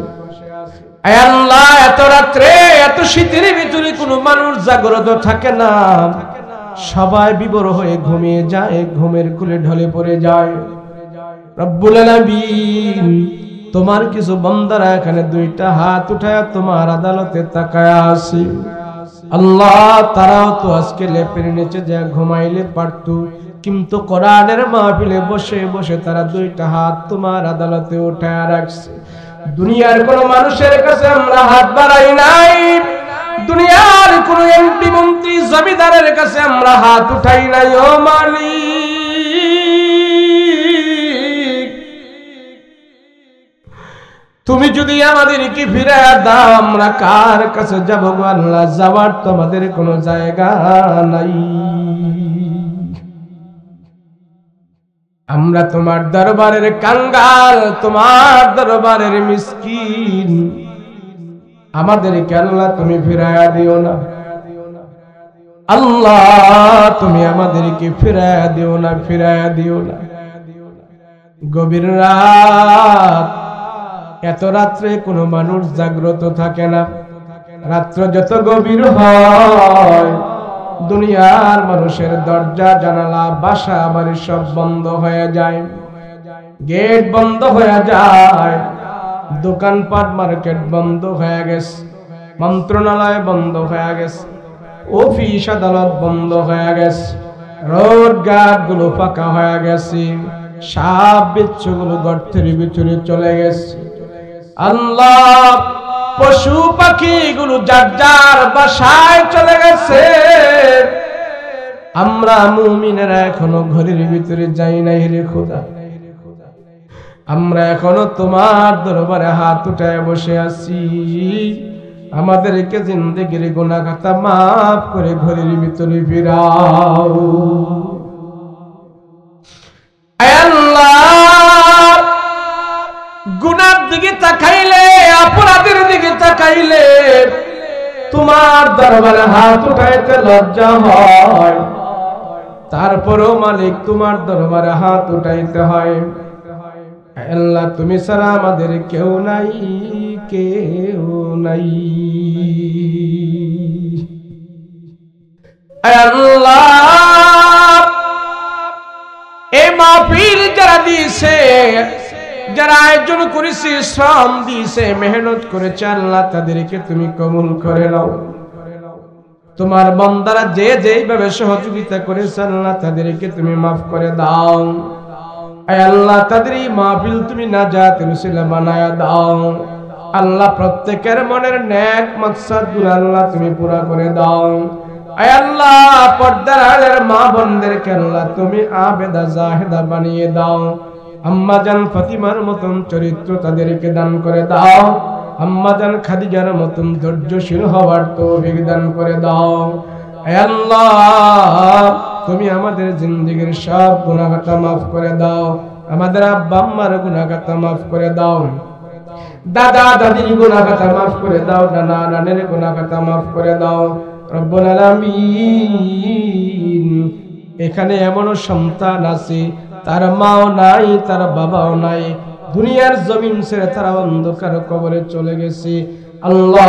আয় আল্লাহ, এত রাত্রে এত শীতের ভিতরে কোনো মানুষ জাগ্রত থাকে না, সবাই বিবর হয়ে ঘুমিয়ে যায়, ঘুমের কুলে ঢলে পড়ে যায়। রব্বুল আলামিন, তোমার কিছু বান্দারা এখানে দুইটা হাত উঠায় তোমার আদালতে তাকায় আছে। আল্লাহ, তারাও তো আজকে লেপের নিচে যা ঘুমাইলে পারত, কিন্তু কোরআনের মাহফিলে বসে বসে তারা দুইটা হাত তোমার আদালতে উঠায় রাখছে। দুনিয়ার কোন মানুষের কাছে আমরা হাত বাড়াই নাই, দুনিয়ার কোন এমপি মন্ত্রী জমিদারের কাছে আমরা হাত উঠাই নাই। ও মালিক, তুমি যদি আমাদেরকে ফিরে দাও, আমরা কার কাছে যাব গো আল্লাহ? যাওয়ার তো আমাদের কোনো জায়গা নাই। আমরা তোমার দরবারের কাঙ্গাল, তোমার দরবারের মিসকিন। আমাদেরকে আল্লাহ তুমি ফিরায়া দিও না আল্লাহ, তুমি আমাদেরকে ফিরায়া দিও না, ফিরায়া দিও না। গভীর রাত, এত রাত্রে কোনো মানুষ জাগ্রত থাকে না। রাত্র যত গভীর হয়, দুনিয়ার মানুষের দরজা জানালা বাসা বাড়ি সব বন্ধ হয়ে যায়, গেট বন্ধ হয়ে যায়, দোকানপাট মার্কেট বন্ধ হয়ে গেছে, মন্ত্রণালয় বন্ধ হয়ে গেছে, অফিস আদালত বন্ধ হয়ে গেছে, রোড ঘাট গুলো ফাঁকা হয়ে গেছে, সাপ বিচ্ছুগুলো গর্তের ভিতরে চলে গেছে। আল্লাহ, পশু পাখি গুলো যার যার বাসায় চলে গেছে। আমরা মুমিনেরা এখনো ঘরের ভিতরে যাই নাই রে খোদা। আমরা এখনো তোমার দরবারে হাত উঠায় বসে আছি। আমাদেরকে জিন্দেগির গুনাহ খাতা মাফ করে ঘরের ভিতরে ফিরাও। আল্লাহ, গুনার দিকে তাকাইলে, অপরাধের দিকে তাকাইলে তোমার দরবারে হাত উঠাইতে লজ্জা হয়, তারপরেও মালিক তোমার দরবারে হাত উঠাইতে হয়। আল্লাহ, তুমি ছাড়া আমাদের কেউ নাই, কেউ নাই। আয় আল্লাহ, এই মাহফিল যারা দিয়েছে, যারা আয়োজন করেছে, শ্রম দিয়েছে, মেহনত করেছে, আল্লাহ তাদেরকে তুমি কবুল করে নাও। তোমার বান্দারা যে যেভাবে সহযোগিতা করেছে আল্লাহ তাদেরকে তুমি মাফ করে দাও। আয় আল্লাহ, তাদের এই মাহফিল তুমি নাজাতের উসিলা বানায়া দাও। আল্লাহ, প্রত্যেকের মনের নেক মাকসাদগুলো আল্লাহ তুমি পুরা করে দাও। আয় আল্লাহ, পর্দার আড়ালের মা বোনদেরকে আল্লাহ তুমি আবেদা জাহেদা বানিয়ে দাও। আম্মা জান ফাতিমার মতন চরিত্র তাদেরকে দান করে দাও। আম্মা জান খাদিজার মতন ধৈর্যশীল হওয়ার তৌফিক দান করে দাও। হে আল্লাহ, তুমি আমাদের জিন্দেগীর সব গুনাহ খাতা মাফ করে দাও। আমাদের আব্বা আম্মার গুনাহ খাতা মাফ করে দাও। দাদা দাদির গুনাহ খাতা মাফ করে দাও। নানা নানির গুনাহ খাতা মাফ করে দাও। রব্বুল আলামিন, এখানে এমনও সন্তান আছে তার মাও নাই, তার বাবাও নাই, দুনিয়ার জমিন ছেড়ে তারা অন্ধকার কবরে চলে গেছে। আল্লাহ,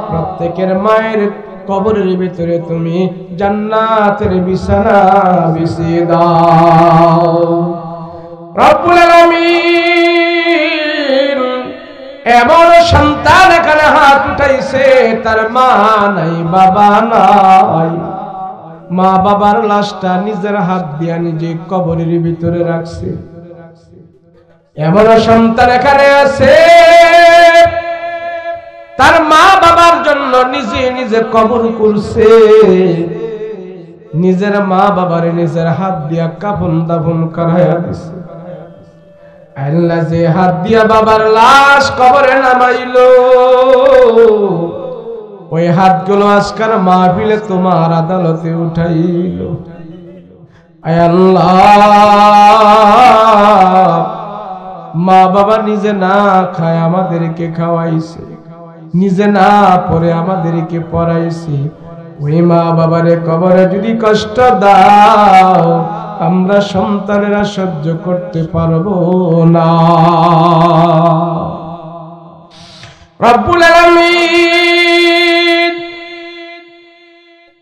প্রত্যেকের মায়ের কবরের ভিতরে তুমি জান্নাতের বিছানা বিছিয়ে দাও। রব্বুল আলামিন, এমন সন্তান এখানে হাত উঠাইছে তার মা নাই, বাবা নাই, মা বাবার লাশটা নিজের হাত দিয়া নিজে কবরের ভিতরে রাখছে। এমন সন্তান এখানে আছে তার মা বাবার জন্য নিজে নিজে কবর করছে, নিজের মা বাবার নিজের হাত দিয়া কাফন দাফন করাইয়া দিছে। আল্লাহ, যে হাত দিয়া বাবার লাশ কবরে নামাইলো, ওই হাতগুলো আজকাল মাহফিলে তোমার আদালতে উঠাইলো। আয় আল্লাহ, মা বাবা নিজে না খায় আমাদেরকে খাওয়াইছে, নিজে না পড়ে আমাদেরকে পড়াইছে। ওই মা বাবারে কবরে যদি কষ্ট দাও, আমরা সন্তানেরা সহ্য করতে পারবো না। রব্বুল আলামিন,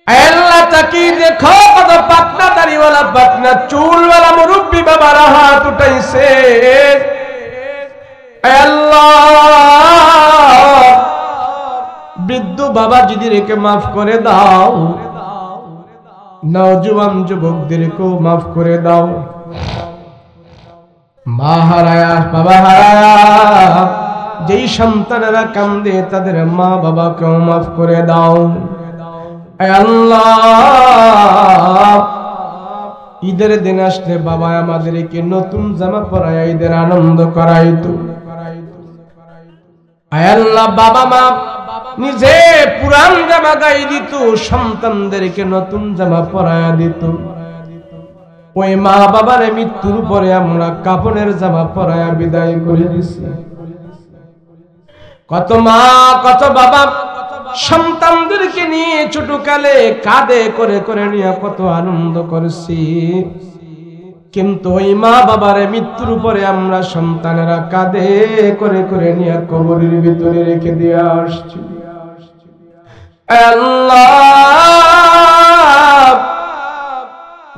আল্লাহ তাকি দেখো কত পাতলা দাড়িওয়ালা পাতলা চুলওয়ালা মুরব্বী বাবারা হাত উঠাইছে। আল্লাহ, বৃদ্ধ বাবা যদি রেখে মাফ করে দাও, নওজোয়ান যুবকদেরকেও মাফ করে দাও। মা হারায়া বাবা হারায়া যেই সন্তানেরা কান্দে তাদের মা বাবাকেও মাফ করে দাও। আল্লাহ, ঈদের দিন আসলে বাবা আমাদেরকে নতুন জামা পরায় ঈদের আনন্দ করাইতো। আল্লাহ, বাবা মা নিজে পুরান জামা গায়ে দিত, সন্তানদেরকে নতুন জামা পরায়া দিত। ওই মা বাবার মৃত্যুর পরে আমরা কাফনের জামা পরায়া বিদায় করে দিছি। কত মা কত বাবা সন্তানদেরকে নিয়ে ছোটকালে কাঁধে করে করে নিয়ে কত আনন্দ করেছি, কিন্তু ওই মা বাবার মৃত্যুর পরে আমরা সন্তানেরা কাঁধে করে করে নিয়ে কবরের ভিতরে রেখে দিয়ে আসছি। আল্লাহ,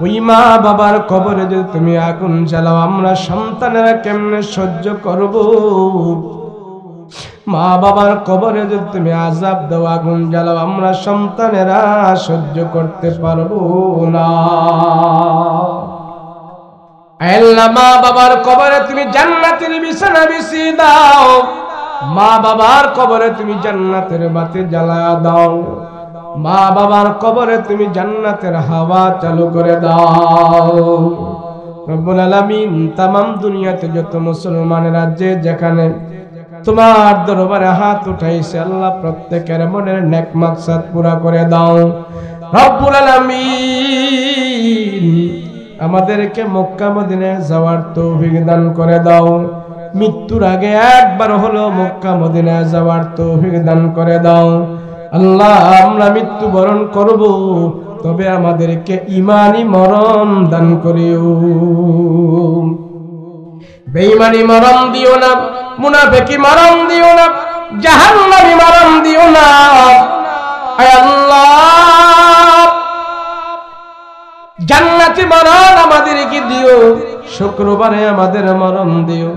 ওই মা বাবার কবরে যদি তুমি আগুন জ্বালাও, আমরা সন্তানেরা কেমনে সহ্য করব? মা বাবার কবরে যদি তুমি আযাব দাও, আগুন জ্বালাও, আমরা সন্তানেরা সহ্য করতে পারবো না। আল্লাহ, মা বাবার কবরে তুমি জান্নাতের বিছানা বিছিয়ে দাও, মা বাবার কবরে তুমি জান্নাতের বাতি জ্বালায়া দাও, মা বাবার কবরে তুমি জান্নাতের হাওয়া চালু করে দাও। রব্বুল আলামিন, तमाम দুনিয়াতে যত মুসলমানেরা যে যেখানে তোমার দরবারে হাত উঠাইছে, আল্লাহ প্রত্যেকের মনের নেক মাকসাদ পুরা করে দাও। রব্বুল আলামিন, আমাদেরকে মক্কা মদিনায় যাওয়ার তৌফিক দান করে দাও। মৃত্যুর আগে একবার হলো মক্কা মদিনায় যাওয়ার তৌফিক দান করে দাও। আল্লাহ, আমরা মৃত্যুবরণ করব, তবে আমাদেরকে ঈমানি মরণ দান করিও। বেঈমানি মরণ দিও না, মুনাফিকি মরণ দিও না, জাহান্নামী মরণ দিও না। আয় আল্লাহ, জান্নাতি মরণ আমাদেরকে দিও, শুক্রবারে আমাদের মরণ দিও,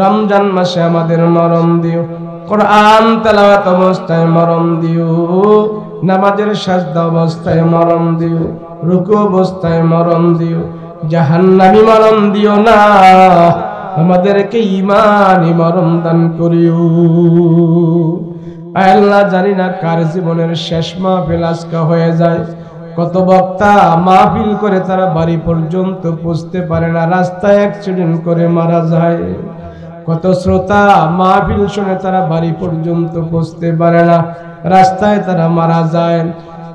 রমজান মাসে আমাদের মরণ দিও, কোরআন তেলাওয়াত অবস্থায় মরণ দিও, নামাজের সাজদা অবস্থায় মরণ দিও, রুকু অবস্থায় মরণ দিও, জাহান্নামী মরণ দিও না, আমাদেরকে ঈমানি মরণ দান করিও। আল্লাহ জানি না কার জীবনের শেষ মাহফিল আজকে হয়ে যায়। কত বক্তা মাহফিল করে তারা বাড়ি পর্যন্ত পৌঁছতে পারে না, রাস্তায় অ্যাক্সিডেন্ট করে মারা যায়। কত শ্রোতা মাহফিল শুনে তারা বাড়ি পর্যন্ত পৌঁছতে পারে না, রাস্তায় তারা মারা যায়।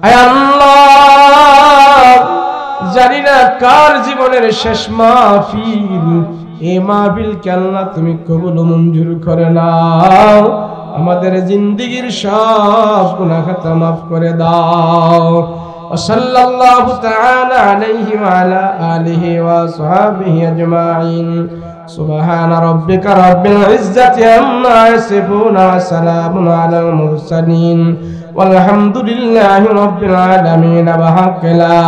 আয় আল্লাহ, জানি না কার জীবনের শেষ মাহফিল, এই মাহফিলকে আল্লাহ তুমি কবুল মঞ্জুর করে নাও, আমাদের জিন্দেগীর সব গুনাহ খাতা মাফ করে দাও। সাল্লাল্লাহু তাআলা আলাইহি ওয়া আলা আলিহি ওয়া সাহবিহি আজমাইন। সুবহান রাব্বিকা রাব্বিল ইজ্জাতি আম্মা ইয়াসিফুন ওয়া সালামুন আলাল মুরসালিন ওয়ালহামদুলিল্লাহি রাব্বিল আলামিন। বিহাক্কি লা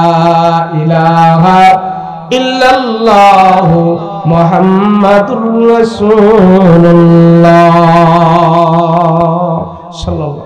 ইলাহা ইল্লাল্লাহু মুহাম্মাদুর রাসূলুল্লাহ সাল্লাল্লাহু